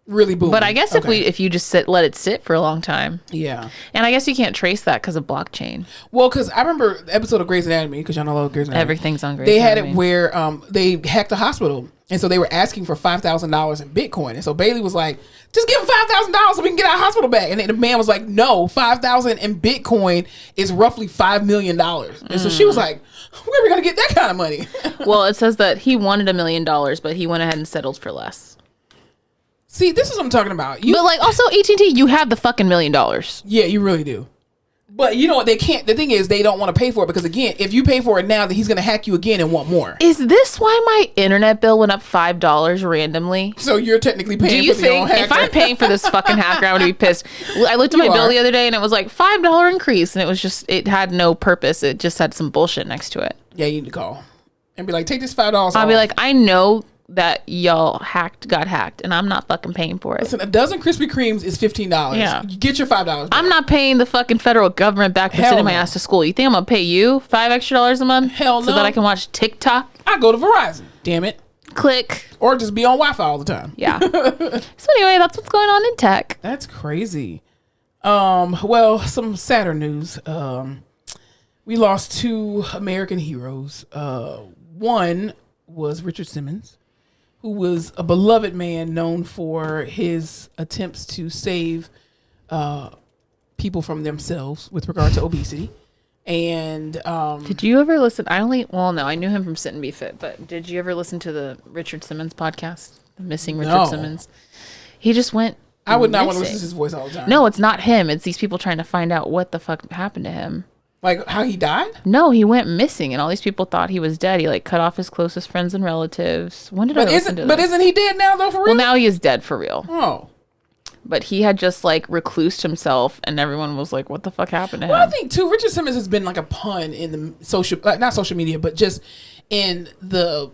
really booming. But I guess if you just let it sit for a long time. Yeah. And I guess you can't trace that because of blockchain. Well, because I remember the episode of Grey's Anatomy, because y'all know I love Grey's Anatomy. Everything's on Grey's Anatomy. They had it where they hacked the hospital. And so they were asking for $5,000 in Bitcoin. And so Bailey was like, just give him $5,000 so we can get our hospital back. And then the man was like, no, $5,000 in Bitcoin is roughly $5 million. And so she was like, where are we going to get that kind of money? Well, it says that he wanted $1 million, but he went ahead and settled for less. See, this is what I'm talking about. But like also AT&T, you have the fucking $1 million. Yeah, you really do. But you know what? They can't. The thing is, they don't want to pay for it because, again, if you pay for it now, then he's going to hack you again and want more. Is this why my internet bill went up $5 randomly? So you're technically paying for the own hacker. If I'm paying for this fucking hacker, I'm going to be pissed. I looked at my bill the other day and it was like $5 increase. And it was just, it had no purpose. It just had some bullshit next to it. Yeah, you need to call and be like, take this $5 off. I'll be like, I know that y'all got hacked and I'm not fucking paying for it. Listen, a dozen Krispy Kremes is $15. Yeah. You get your $5 back. I'm not paying the fucking federal government back for sending my ass to school. You think I'm gonna pay you $5 extra a month? Hell no. So that I can watch TikTok? I go to Verizon. Damn it. Click. Or just be on Wi-Fi all the time. Yeah. So anyway, that's what's going on in tech. That's crazy. Well, some sadder news. We lost 2 American heroes. One was Richard Simmons, who was a beloved man known for his attempts to save people from themselves with regard to obesity. And did you ever listen? I knew him from Sit and Be Fit, but did you ever listen to the Richard Simmons podcast, the Missing Richard Simmons? He just went I would not want to listen to his voice all the time. No, it's not him. It's these people trying to find out what the fuck happened to him. Like how he died? No, he went missing, and all these people thought he was dead. He like cut off his closest friends and relatives. When did I listen to this? But isn't he dead now though, for real? Well, now he is dead for real. Oh. But he had just like reclused himself, and everyone was like, "What the fuck happened to him?" Well, I think too, Richard Simmons has been like a pun in the not social media, but just in the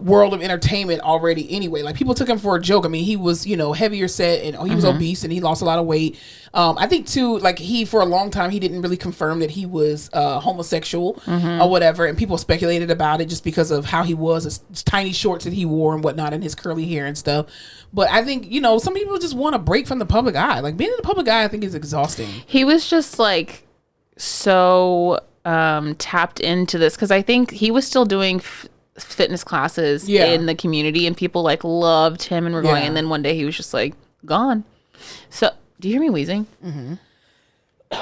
world of entertainment already. Anyway, like people took him for a joke. I mean, he was heavier set, and he was obese, and he lost a lot of weight. I think too, like he for a long time he didn't really confirm that he was homosexual or whatever, and people speculated about it just because of how he was, his tiny shorts that he wore and whatnot, and his curly hair and stuff. But I think some people just want a break from the public eye. Like being in the public eye, I think is exhausting. He was just like so tapped into this because I think he was still doing fitness classes in the community, and people like loved him and were going. And then one day he was just like gone. So do you hear me wheezing? Mm-hmm.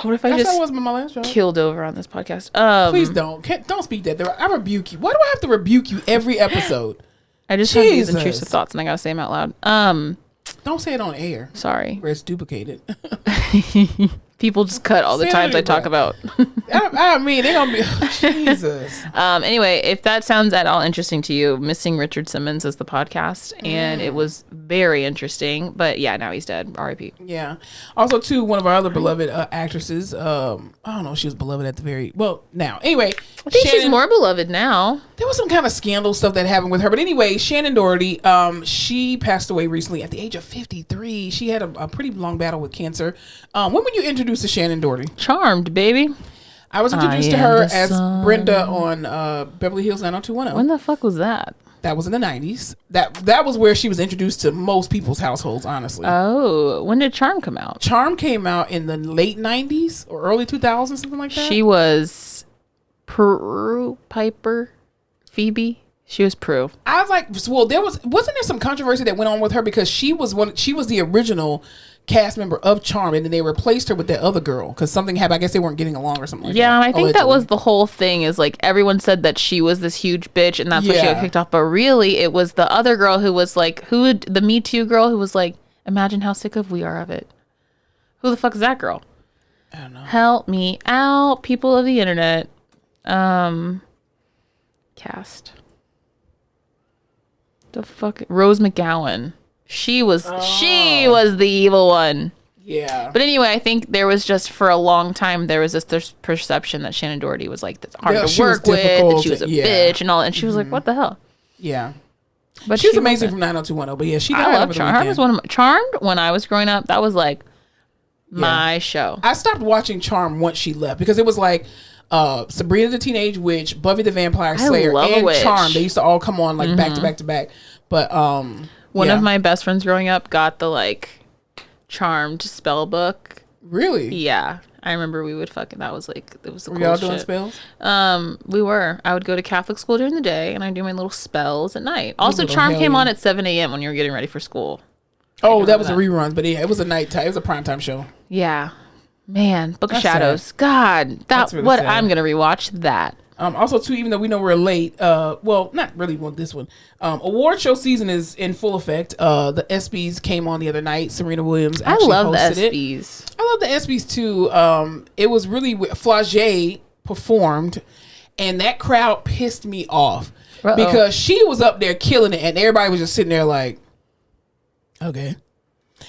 What if I just killed over on this podcast? Please don't speak that. I rebuke you. Why do I have to rebuke you every episode? I just have these intrusive thoughts and I gotta say them out loud. Don't say it on air. Sorry. Where it's duplicated. People just cut all the times I talk about. I mean, they're gonna be Jesus. Anyway, if that sounds at all interesting to you, Missing Richard Simmons is the podcast, and it was very interesting. But yeah, now he's dead. R.I.P. Yeah. Also, too, one of our other beloved actresses. I don't know if she was beloved at the now. Anyway, I think she's more beloved now. There was some kind of scandal stuff that happened with her, but anyway, Shannon Doherty. She passed away recently at the age of 53. She had a pretty long battle with cancer. When were you introduced to Shannon Doherty? Charmed, baby. I was introduced to her as Brenda on Beverly Hills 90210. When the fuck was that? That was in the 90s. That was where she was introduced to most people's households, honestly. Oh, when did Charm come out? Charm came out in the late 90s or early 2000s, something like that. She was Piper, Phoebe. She was Prue. I was like, well, wasn't there some controversy that went on with her because she was the original cast member of Charm, and then they replaced her with that other girl because something happened. I guess they weren't getting along or something like that. Yeah, and I think that was the whole thing, is like everyone said that she was this huge bitch and that's why she got kicked off, but really it was the other girl who was like, the Me Too girl who was like, imagine how sick of we are of it. Who the fuck is that girl? I don't know. Help me out, people of the internet. Cast. The fuck, Rose McGowan. She was the evil one. Yeah. But anyway, I think there was just for a long time there was this perception that Shannon Doherty was like hard to work with, and she was a bitch and all, and she was like, what the hell? Yeah. But she was amazing from 90210. But yeah, she died. I love Charmed. Charmed when I was growing up. That was like my show. I stopped watching Charmed once she left because it was like Sabrina the Teenage Witch, Buffy the Vampire Slayer, and Charmed. They used to all come on like back to back to back. But one of my best friends growing up got the like Charmed spell book. Really? Yeah. I remember we would that was like, it was the coolest shit. Were y'all doing spells? We were. I would go to Catholic school during the day and I'd do my little spells at night. Also, Charm came on at 7 a.m. when you were getting ready for school. Oh, that was a rerun, but yeah, it was a nighttime. It was a primetime show. Yeah. Man, Book of Shadows. Sad. God, I'm going to rewatch that. Also, too, even though we know we're late, well, not really with this one. Award show season is in full effect. The ESPYs came on the other night. Serena Williams actually hosted it. I love the ESPYs too. It was really Flau'jae performed, and that crowd pissed me off because she was up there killing it, and everybody was just sitting there like, okay.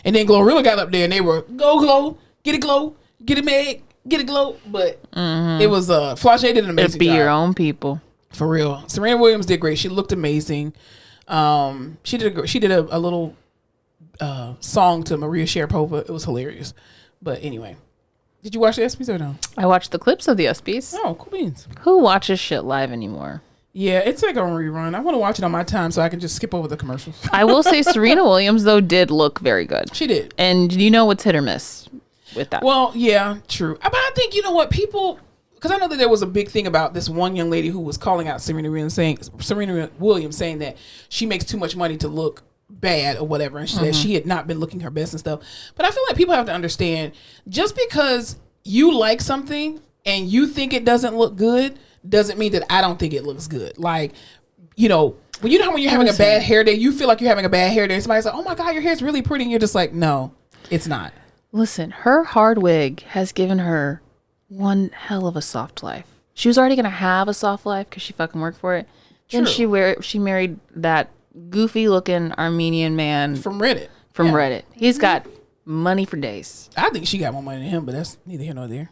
And then Glorilla got up there, and they were go Glow, get it Meg. Get it, Glow, but it was Flau'jae did an amazing job. Be your own people, for real. Serena Williams did great. She looked amazing. She did a little song to Maria Sharapova. It was hilarious. But anyway, did you watch the ESPYs or no? I watched the clips of the ESPYs. Oh, cool beans. Who watches shit live anymore? Yeah, it's like on rerun. I want to watch it on my time so I can just skip over the commercials. I will say Serena Williams though did look very good. She did, and you know what's hit or miss with that. Well, yeah, true. But I think, you know what, people, because I know that there was a big thing about this one young lady who was calling out Serena Williams saying that she makes too much money to look bad or whatever, and she said she had not been looking her best and stuff. But I feel like people have to understand, just because you like something and you think it doesn't look good doesn't mean that I don't think it looks good. Like, you know when you're having a bad hair day, you feel like you're having a bad hair day, somebody's like, oh my God, your hair's really pretty, and you're just like, no, it's not. Listen, her hard wig has given her one hell of a soft life. She was already going to have a soft life because she fucking worked for it. True. Then she married that goofy looking Armenian man. From Reddit. Reddit. He's got money for days. I think she got more money than him, but that's neither here nor there.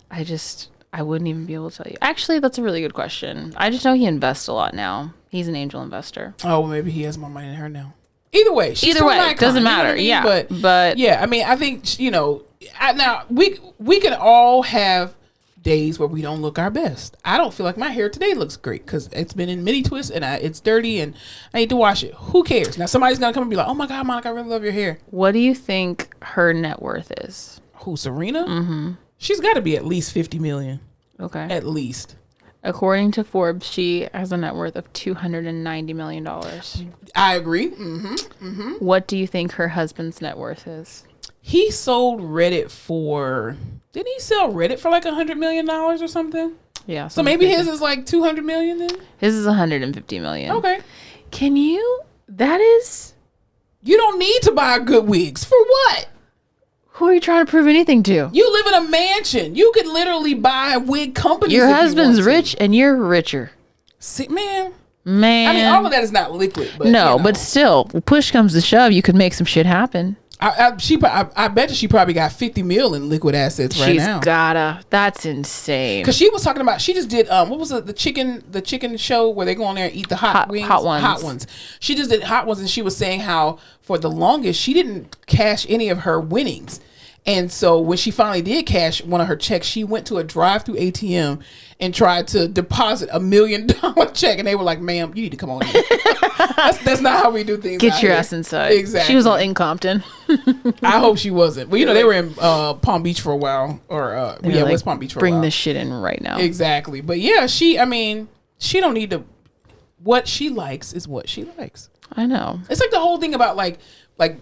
I wouldn't even be able to tell you. Actually, that's a really good question. I just know he invests a lot now. He's an angel investor. Oh, well, maybe he has more money than her now. Either way, it doesn't matter. You know what I mean? But yeah, I mean, I think, you know, now we can all have days where we don't look our best. I don't feel like my hair today looks great because it's been in mini twists and it's dirty and I need to wash it. Who cares? Now somebody's gonna come and be like, oh my God, Monica, I really love your hair. What do you think her net worth is? Who, Serena? Mm-hmm. She's got to be at least 50 million. Okay, at least. According to Forbes, she has a net worth of $290 million. I agree. Mm-hmm. Mm-hmm. What do you think her husband's net worth is? He sold Reddit for... Didn't he sell Reddit for like $100 million or something? Yeah. So maybe his is like $200 million then? His is $150 million. Okay. Can you... That is... You don't need to buy good wigs. For what? Who are you trying to prove anything to? You live in a mansion. You could literally buy wig companies. Your husband's rich and you're richer. See, man. I mean, all of that is not liquid. But, no, but still, push comes to shove, you could make some shit happen. I bet you she probably got 50 mil in liquid assets right now. She's gotta. That's insane. Because she was talking about, she just did what was it, the chicken show where they go on there and eat the hot wings, hot ones. She just did hot ones, and she was saying how for the longest she didn't cash any of her winnings. And so when she finally did cash one of her checks, she went to a drive-through ATM and tried to deposit $1 million check. And they were like, ma'am, you need to come on in. that's not how we do things. Get your ass inside. Exactly. She was all in Compton. I hope she wasn't. Well, you know, they were in Palm Beach for a while. Or, West Palm Beach for a while. Bring this shit in right now. Exactly. But yeah, she don't need to. What she likes is what she likes. I know. It's like the whole thing about like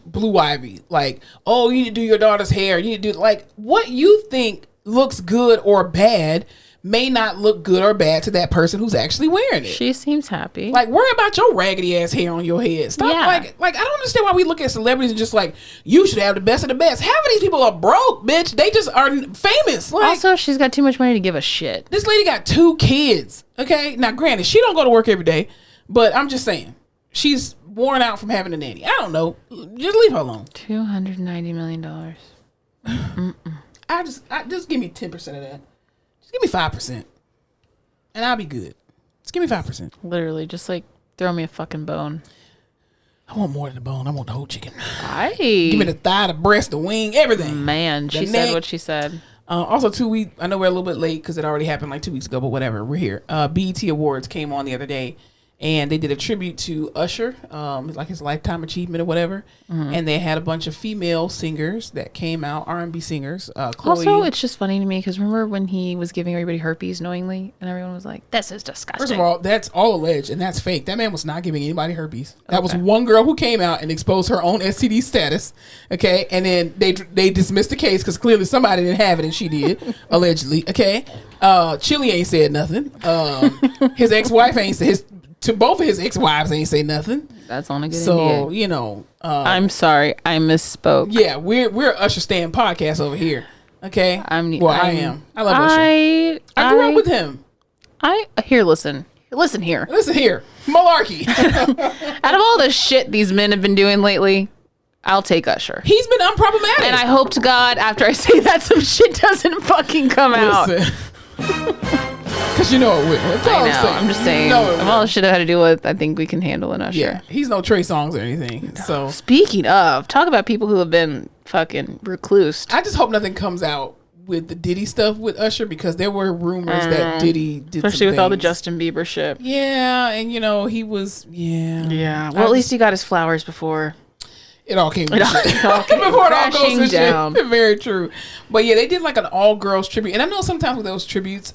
Blue Ivy, like, oh, you need to do your daughter's hair. You need to do, like, what you think looks good or bad may not look good or bad to that person who's actually wearing it. She seems happy. Like, worry about your raggedy ass hair on your head. Stop. Yeah. Like I don't understand why we look at celebrities and just like, you should have the best of the best. Half of these people are broke, bitch. They just are famous. Like, also, she's got too much money to give a shit. This lady got 2 kids. Okay, now granted, she don't go to work every day, but I'm just saying, she's worn out from having a nanny. I don't know. Just leave her alone. $290 million. I just give me 10% of that. Just give me 5%, and I'll be good. Just give me 5%. Literally, just like throw me a fucking bone. I want more than the bone. I want the whole chicken. Give me the thigh, the breast, the wing, everything. Man, she said what she said. Also, too, I know we're a little bit late because it already happened like 2 weeks ago, but whatever. We're here. BET Awards came on the other day. And they did a tribute to Usher, like his lifetime achievement or whatever. Mm-hmm. And they had a bunch of female singers that came out, R&B singers. Chloe. Also, it's just funny to me because remember when he was giving everybody herpes knowingly, and everyone was like, "This is disgusting." First of all, that's all alleged, and that's fake. That man was not giving anybody herpes. That was one girl who came out and exposed her own STD status. Okay, and then they dismissed the case because clearly somebody didn't have it and she did allegedly. Okay. Chili ain't said nothing. His ex-wife ain't said to both of his ex-wives ain't say nothing. That's on a good So, Indian. I'm sorry. I misspoke. Yeah, we're Usher Stan podcast over here. Okay? I am. I love Usher. I grew up with him. Listen here. Listen here. Malarkey. Out of all the shit these men have been doing lately, I'll take Usher. He's been unproblematic. And I hope to God, after I say that, some shit doesn't fucking come out. Because you know it will. That's all I know. I'm just saying. Of all the shit I had to deal with, I think we can handle an Usher. Yeah. He's no Trey Songz or anything. So speaking of, talk about people who have been fucking reclused. I just hope nothing comes out with the Diddy stuff with Usher, because there were rumors that Diddy did especially with all the Justin Bieber shit. Yeah, and he was yeah. Well, at least he got his flowers before it all came before it all goes down. Very true. But yeah, they did like an all girls tribute, and I know sometimes with those tributes,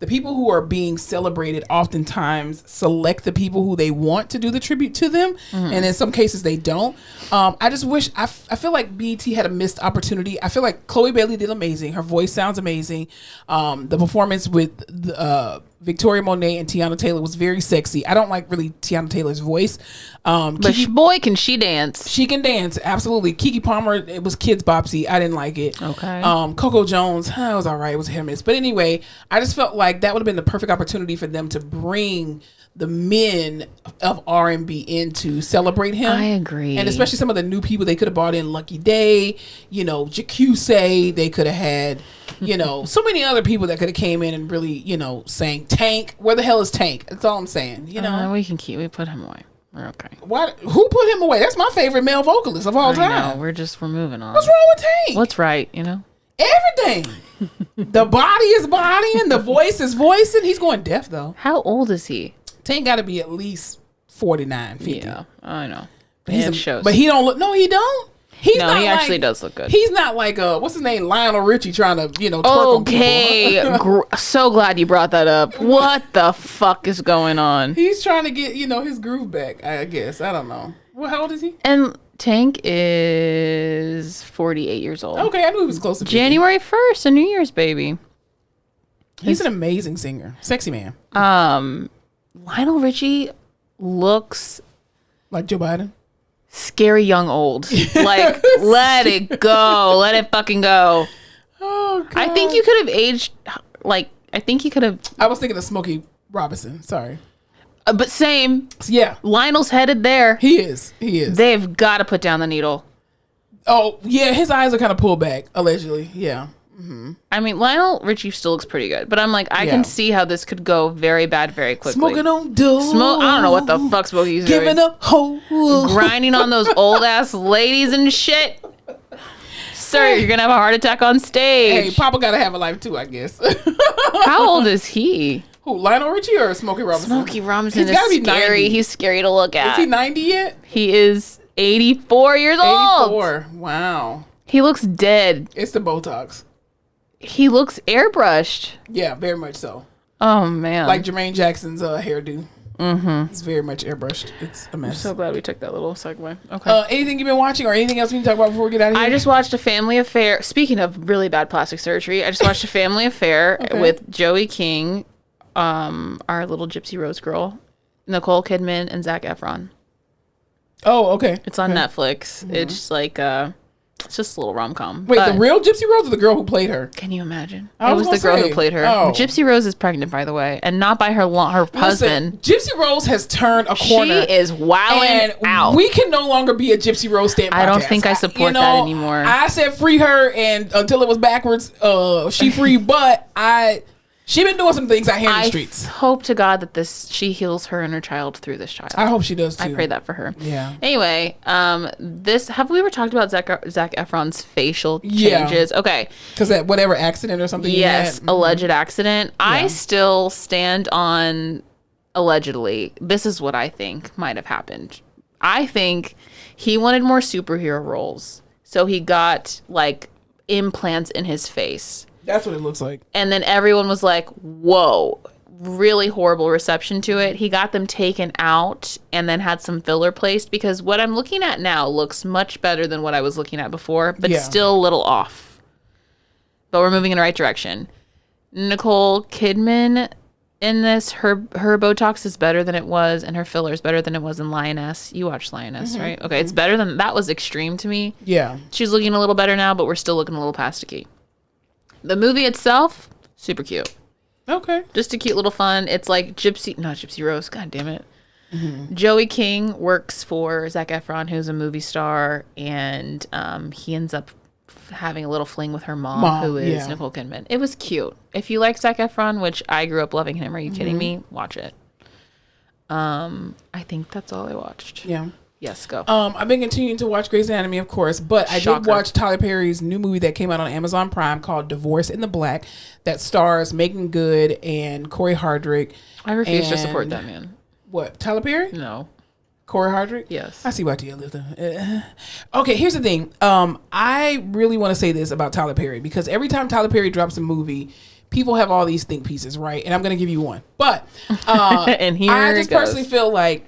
the people who are being celebrated oftentimes select the people who they want to do the tribute to them, and in some cases they don't. I just wish I feel like BET had a missed opportunity. I feel like Chloe Bailey did amazing. Her voice sounds amazing. The performance with Victoria Monet and Tiana Taylor was very sexy. I don't like really Tiana Taylor's voice. But boy, can she dance. She can dance, absolutely. Keke Palmer, it was kids bopsy. I didn't like it. Okay. Coco Jones, it was all right. It was hit or miss. But anyway, I just felt like that would have been the perfect opportunity for them to bring the men of R&B in to celebrate him. I agree. And especially some of the new people they could have brought in, Lucky Day, Jacuse, they could have had, so many other people that could have came in and really, sang. Tank. Where the hell is Tank? That's all I'm saying. We put him away. We're okay. What? Who put him away? That's my favorite male vocalist of all time. We're moving on. What's wrong with Tank? What's right, Everything. The body is bodying, the voice is voicing. He's going deaf though. How old is he? Tank got to be at least 49, 50. Yeah, I know. But he don't look. No, he don't. He actually does look good. He's not like what's his name, Lionel Richie, trying to twerk on people. Okay, so glad you brought that up. What the fuck is going on? He's trying to get his groove back. I guess I don't know. Well, how old is he? And Tank is 48 years old. Okay, I knew he was close to 50. January 1st, a New Year's baby. He's an amazing singer, sexy man. Lionel Richie looks like Joe Biden. Scary young old. Like, let it go. Let it fucking go. Oh, God. I think you could have aged, I was thinking of Smokey Robinson. Sorry. But same. Yeah. Lionel's headed there. He is. They've got to put down the needle. Oh, yeah. His eyes are kind of pulled back, allegedly. Yeah. Mm-hmm. I mean, Lionel Richie still looks pretty good, but I'm like, I can see how this could go very bad very quickly. Smoking on dope. I don't know what the fuck Smokey's doing. Giving up hope. Grinding on those old ass ladies and shit. Sir, you're gonna have a heart attack on stage. Hey, Papa gotta have a life too, I guess. How old is he? Who, Lionel Richie or Smokey Robinson? Smokey Robinson is scary. 90. He's scary to look at. Is he 90 yet? He is 84 years old. 84. Wow. He looks dead. It's the Botox. He looks airbrushed. Yeah, very much so. Oh, man. Like Jermaine Jackson's hairdo. Mm-hmm. It's very much airbrushed. It's a mess. I'm so glad we took that little segue. Okay. Anything you've been watching or anything else we can talk about before we get out of here? I just watched A Family Affair. Speaking of really bad plastic surgery, I just watched A Family Affair with Joey King, our little Gypsy Rose girl, Nicole Kidman, and Zac Efron. Oh, okay. It's on Netflix. Mm-hmm. It's like it's just a little rom-com. Wait, the real Gypsy Rose or the girl who played her? Can you imagine? It was the girl who played her. Oh. Gypsy Rose is pregnant, by the way, and not by her husband. Gypsy Rose has turned a corner. She is wilding out. We can no longer be a Gypsy Rose stand podcast. I don't think I support that anymore. I said free her, and until it was backwards, she free. But she been doing some things out here in the streets. I hope to God that she heals her and her child through this child. I hope she does too. I pray that for her. Yeah. Anyway, have we ever talked about Zac Efron's facial changes? Yeah. Okay. Because that whatever accident or something. Yes, alleged accident. Yeah. I still stand on allegedly. This is what I think might have happened. I think he wanted more superhero roles, so he got like implants in his face. That's what it looks like. And then everyone was like, whoa, really horrible reception to it. He got them taken out and then had some filler placed, because what I'm looking at now looks much better than what I was looking at before, but still a little off. But we're moving in the right direction. Nicole Kidman in this, her Botox is better than it was, and her filler is better than it was in Lioness. You watched Lioness, right? Okay, it's better than that. Was extreme to me. Yeah. She's looking a little better now, but we're still looking a little plasticky. The movie itself, super cute. Okay. Just a cute little fun. It's like not Gypsy Rose. God damn it. Joey King works for Zac Efron, who's a movie star, and he ends up having a little fling with her mom, who is Nicole Kidman. It was cute. If you like Zac Efron, which I grew up loving him, are you kidding me? Watch it. I think that's all I watched. Yeah. Yes, go. I've been continuing to watch Grey's Anatomy, of course, but I did watch Tyler Perry's new movie that came out on Amazon Prime called Divorce in the Black, that stars Megan Good and Corey Hardrick. I refuse to support that man. What, Tyler Perry? No. Corey Hardrick? Yes. I see why you lived there. Okay, here's the thing. I really want to say this about Tyler Perry, because every time Tyler Perry drops a movie, people have all these think pieces, right? And I'm going to give you one. But and here I just personally feel like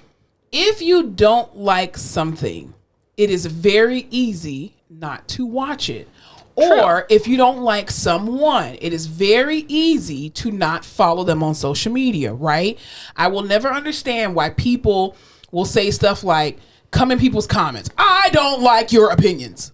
if you don't like something, it is very easy not to watch it. Or if you don't like someone, it is very easy to not follow them on social media, right? I will never understand why people will say stuff like, come in people's comments, I don't like your opinions.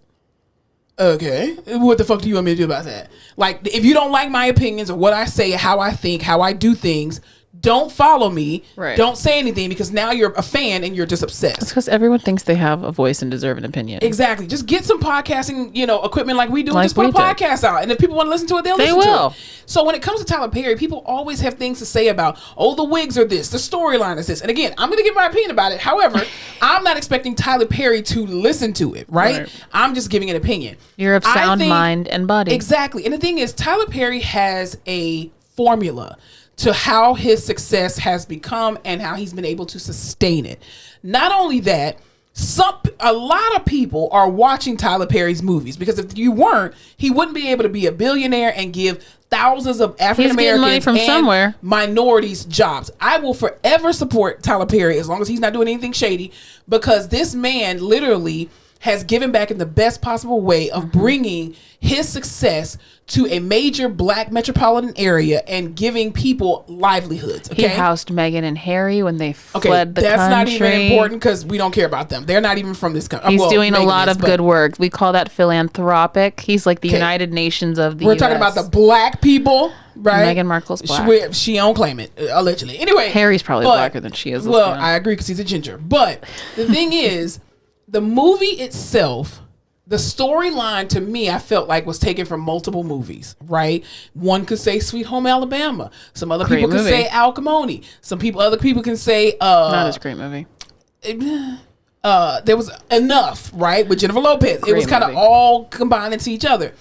Okay, what the fuck do you want me to do about that? Like, if you don't like my opinions or what I say, how I think, how I do things, don't follow me. Right. Don't say anything, because now you're a fan and you're just obsessed. It's because everyone thinks they have a voice and deserve an opinion. Exactly. Just get some podcasting, equipment like we do, and just put a podcast out. And if people want to listen to it, they'll listen to it. So when it comes to Tyler Perry, people always have things to say about, the wigs are this, the storyline is this. And again, I'm going to give my opinion about it. However, I'm not expecting Tyler Perry to listen to it, right? I'm just giving an opinion. You're of sound mind and body. Exactly. And the thing is, Tyler Perry has a formula to how his success has become and how he's been able to sustain it. Not only that, a lot of people are watching Tyler Perry's movies, because if you weren't, he wouldn't be able to be a billionaire and give thousands of African Americans and minorities jobs. I will forever support Tyler Perry as long as he's not doing anything shady, because this man literally has given back in the best possible way of bringing his success to a major black metropolitan area and giving people livelihoods. Okay? He housed Meghan and Harry when they fled the country. That's not even important, because we don't care about them. They're not even from this country. He's doing a lot of good work. We call that philanthropic. He's like the United Nations of the US. We're talking about the black people, right? Meghan Markle's black. She don't claim it, allegedly. Anyway. Harry's probably blacker than she is. Well, I agree, because he's a ginger. But the thing is, the movie itself, the storyline, to me, I felt like was taken from multiple movies, right? One could say Sweet Home Alabama. Some other people could say Al Capone. Other people can say not as a great movie. There was Enough, right, with Jennifer Lopez. It was kind of all combined into each other.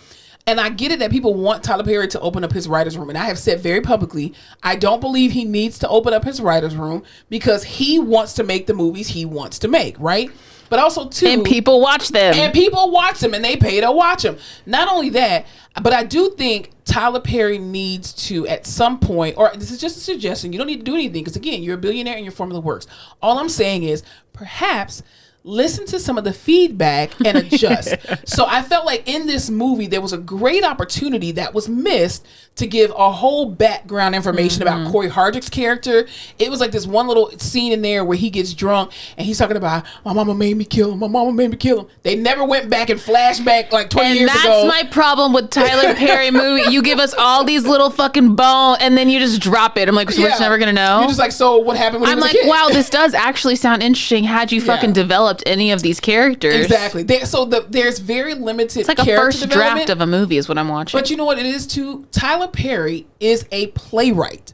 And I get it that people want Tyler Perry to open up his writer's room. And I have said very publicly, I don't believe he needs to open up his writer's room, because he wants to make the movies he wants to make, right? But also, too... And people watch them. And they pay to watch them. Not only that, but I do think Tyler Perry needs to, at some point, or this is just a suggestion, you don't need to do anything, because, again, you're a billionaire and your formula works. All I'm saying is, perhaps listen to some of the feedback and adjust. So I felt like in this movie, there was a great opportunity that was missed to give a whole background information about Corey Hardrick's character. It was like this one little scene in there where he gets drunk and he's talking about, my mama made me kill him. My mama made me kill him. They never went back and flashback like 20 years ago. And that's my problem with Tyler Perry movie. You give us all these little fucking bones and then you just drop it. I'm like, so we're just never going to know? You're just like, so what happened when he was a kid? I'm like, wow, this does actually sound interesting. Had you fucking developed any of these characters. Exactly. There's very limited. It's like a first draft of a movie is what I'm watching. But you know what it is too? Tyler Perry is a playwright.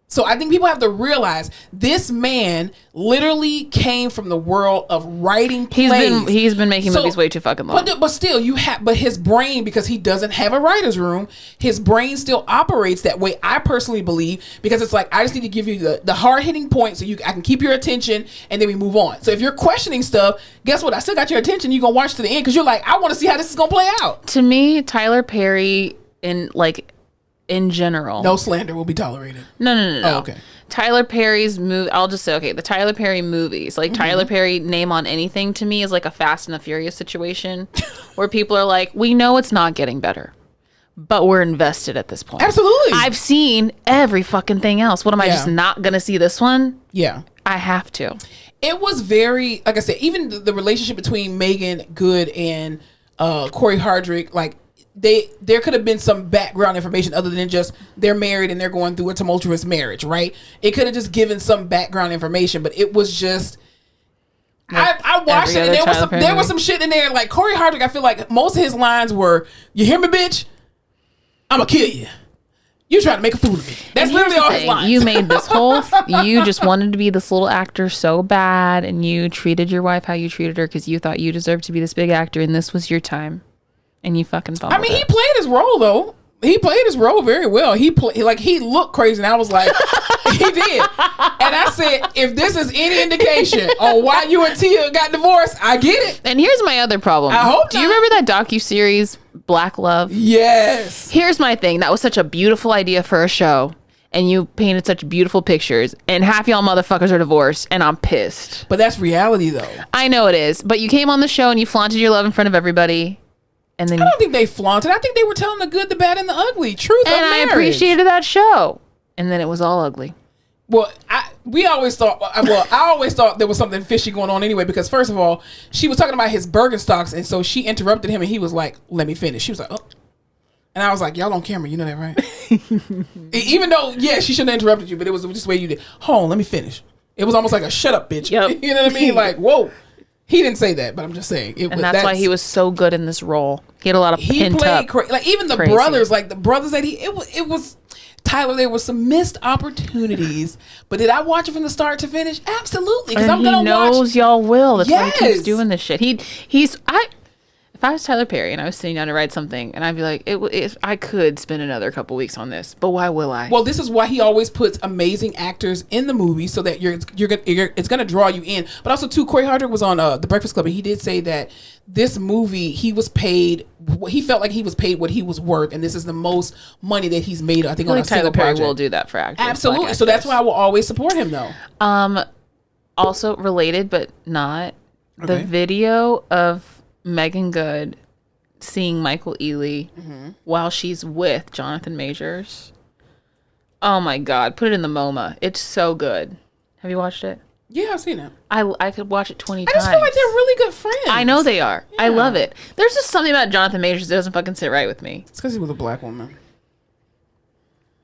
So I think people have to realize this man literally came from the world of writing plays. He's been making movies way too fucking long. But still, but his brain, because he doesn't have a writer's room, his brain still operates that way. I personally believe, because it's like, I just need to give you the hard hitting points so I can keep your attention, and then we move on. So if you're questioning stuff, guess what? I still got your attention. You're gonna watch to the end because you're like, I want to see how this is gonna play out. To me, Tyler Perry in general. No slander will be tolerated. No. Oh, okay. Tyler Perry's movie, I'll just say, okay, the Tyler Perry movies, like Tyler Perry name on anything to me is like a Fast and the Furious situation where people are like, we know it's not getting better, but we're invested at this point. Absolutely. I've seen every fucking thing else. What am I just not gonna see this one? Yeah. I have to. It was very, like I said, even the relationship between Megan Good and Corey Hardrick, like there could have been some background information other than just they're married and they're going through a tumultuous marriage, right? It could have just given some background information, but it was just I watched it and there was some shit in there. Like Corey Hardrick, I feel like most of his lines were, "You hear me, bitch? I'ma kill you. You trying to make a fool of me." That's literally all his lines. You made this whole you just wanted to be this little actor so bad, and you treated your wife how you treated her because you thought you deserved to be this big actor, and this was your time, and you fucking fumbled. I mean, he played his role though. He played his role very well. He looked crazy, and I was like, he did. And I said, if this is any indication on why you and Tia got divorced, I get it. And here's my other problem. I hope Do you remember that docuseries Black Love? Yes. Here's my thing. That was such a beautiful idea for a show, and you painted such beautiful pictures, and half y'all motherfuckers are divorced, and I'm pissed. But that's reality, though. I know it is, but you came on the show and you flaunted your love in front of everybody. And then I don't think they flaunted. I think they were telling the good, the bad, and the ugly. Truth of marriage. And I appreciated that show. And then it was all ugly. Well, I always thought there was something fishy going on anyway, because first of all, she was talking about his Birkenstocks, and so she interrupted him, and he was like, "Let me finish." She was like, "Oh," and I was like, "Y'all on camera, you know that, right?" Even though, yeah, she shouldn't have interrupted you, but it was just the way you did. Hold on, let me finish. It was almost like a "shut up, bitch." Yep. You know what I mean? Like, whoa. He didn't say that, but I'm just saying. That's why he was so good in this role. He had a lot of pent up. Like even the brothers, like the brothers that it was Tyler. There was some missed opportunities, but did I watch it from the start to finish? Absolutely, because I'm gonna watch. He knows y'all will. That's why he keeps doing this shit. If I was Tyler Perry and I was sitting down to write something, and I'd be like, I could spend another couple weeks on this, but why will I? Well, this is why he always puts amazing actors in the movie, so that it's gonna draw you in. But also, too, Corey Hardrick was on The Breakfast Club, and he did say that this movie he felt like he was paid what he was worth, and this is the most money that he's made. I think on a single project. Tyler Perry will do that for actors. Absolutely. So that's why I will always support him, though. Also related, but not the video of Megan Good seeing Michael Ealy while she's with Jonathan Majors. Oh my God. Put it in the MoMA. It's so good. Have you watched it? Yeah, I've seen it. I could watch it 20 times. I just feel like they're really good friends. I know they are. Yeah. I love it. There's just something about Jonathan Majors that doesn't fucking sit right with me. It's because he was a black woman.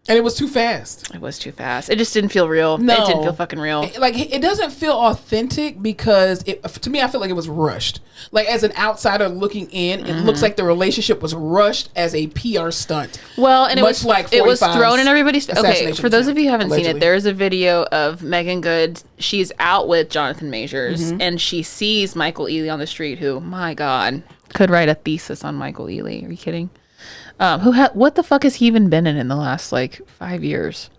And it was too fast. It was too fast. It just didn't feel real. No. It didn't feel fucking real. It doesn't feel authentic because to me, I feel like it was rushed. Like as an outsider looking in, it looks like the relationship was rushed as a PR stunt. Well, and it was thrown in everybody's face. Okay, for those of you who haven't seen it, there is a video of Megan Good. She's out with Jonathan Majors, and she sees Michael Ealy on the street, who, my God, could write a thesis on Michael Ealy. Are you kidding? What the fuck has he even been in the last 5 years?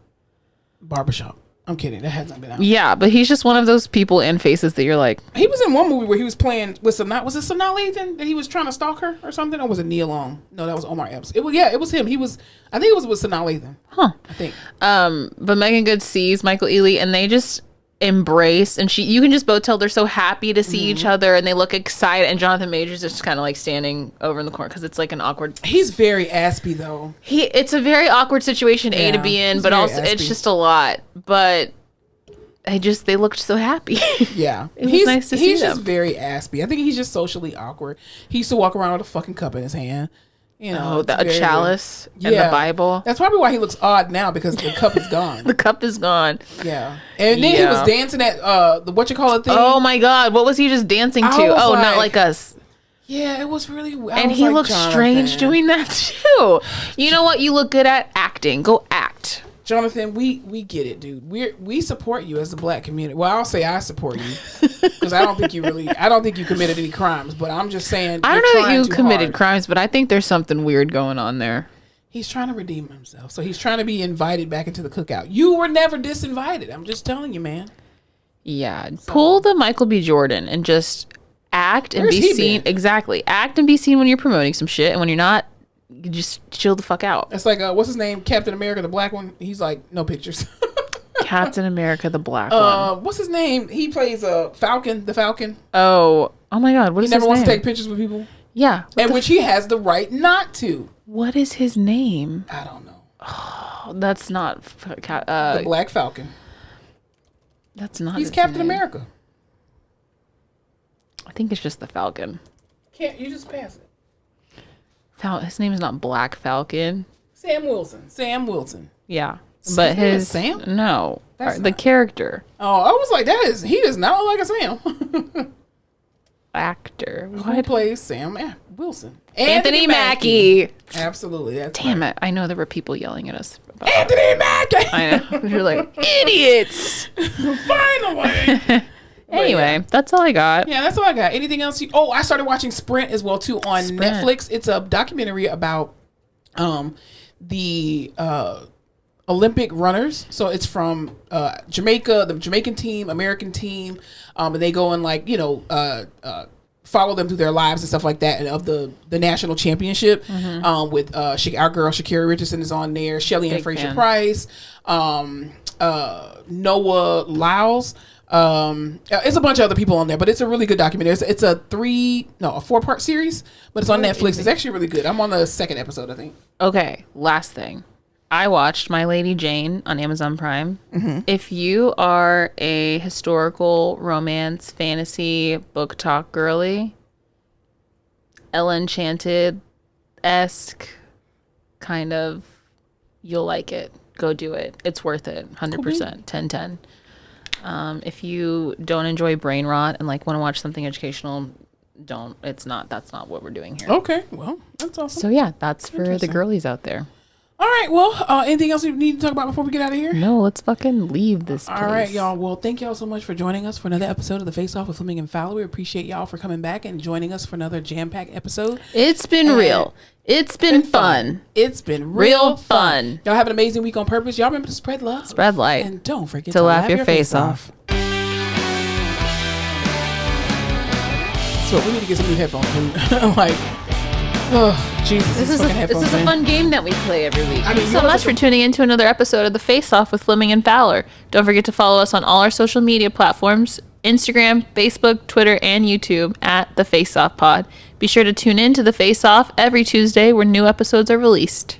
Barbershop. I'm kidding. That hasn't been out. Yeah, but he's just one of those people and faces that you're like. He was in one movie where he was playing with was it Sanaa Lathan that he was trying to stalk her or something, or was it Nia Long? No, that was Omar Epps. It was him. I think it was with Sanaa Lathan. Huh. I think. But Megan Good sees Michael Ealy and they just embrace, and you can just both tell they're so happy to see each other, and they look excited, and Jonathan Majors is just kind of standing over in the corner because it's like an awkward. He's very aspy though. It's a very awkward situation to be in, but also aspy. It's just a lot. But they looked so happy. Yeah, it was nice to see them. He's just very aspy. I think he's just socially awkward. He used to walk around with a fucking cup in his hand. A chalice and the Bible. That's probably why he looks odd now, because the cup is gone. The cup is gone. Yeah. And then he was dancing at the thing. Oh my God. What was he just dancing to? Not like us. Yeah, it was really weird. And he looks strange doing that too. You know what you look good at? Acting. Go act. Jonathan, we get it, dude. We support you as the black community. Well, I'll say I support you because I don't think you committed any crimes. But I'm just saying, I don't know that you committed crimes, but I think there's something weird going on there. He's trying to redeem himself, so he's trying to be invited back into the cookout. You were never disinvited. I'm just telling you, man. Yeah, pull the Michael B. Jordan and just act and be seen. Exactly, act and be seen when you're promoting some shit, and when you're not, you just chill the fuck out. It's like what's his name? Captain America, the black one. He's like, no pictures. Captain America, the black one. What's his name? He plays Falcon, the Falcon. Oh my God, what is his name? He never wants to take pictures with people. Yeah, which he has the right not to. What is his name? I don't know. Oh, that's not. The Black Falcon. That's not. He's his Captain name. America. I think it's just the Falcon. Can't you just pass it? His name is not Black Falcon. Sam Wilson. Yeah, His but name is Sam? No, That's the not- character Oh, I was like, he does not look like a Sam. actor. Who What? plays Sam Wilson? Anthony Mackie. Absolutely. That's Damn it! I know there were people yelling at us. About Anthony Mackie. I know. You're like idiots. Finally. Anyway, that's all I got. Yeah, that's all I got. Anything else? I started watching Sprint as well too on Sprint. Netflix. It's a documentary about the Olympic runners. So it's from Jamaica, the Jamaican team, American team, and they go and follow them through their lives and stuff like that, and of the national championship with our girl Shakira Richardson is on there, Shelly Ann Big Fraser fan. Price, Noah Lyles. It's a bunch of other people on there, but it's a really good documentary. It's a 4-part series, but it's on Netflix. It's actually really good. I'm on the second episode, I think. Okay, last thing. I watched My Lady Jane on Amazon Prime. Mm-hmm. If you are a historical romance fantasy book talk girly, Ella Enchanted-esque kind of, you'll like it. Go do it. It's worth it. 100%. 10/10. If you don't enjoy brain rot and want to watch something educational, don't. That's not what we're doing here. Okay, well, that's awesome. So yeah, that's for the girlies out there. All right, well, anything else we need to talk about before we get out of here? No, let's fucking leave this place. All right, y'all. Well, thank y'all so much for joining us for another episode of The Face Off with Fleming and Fowler. We appreciate y'all for coming back and joining us for another jam-packed episode. It's been real. It's been fun. It's been Real fun. Y'all have an amazing week on purpose. Y'all remember to spread love. Spread light. And don't forget To laugh your face off. So we need to get some new headphones. Oh, Jesus. This is a fun game that we play every week. Thank you so yours much is for tuning in to another episode of The Face Off with Fleming and Fowler. Don't forget to follow us on all our social media platforms, Instagram, Facebook, Twitter, and YouTube at The Face Off Pod. Be sure to tune in to The Face Off every Tuesday where new episodes are released.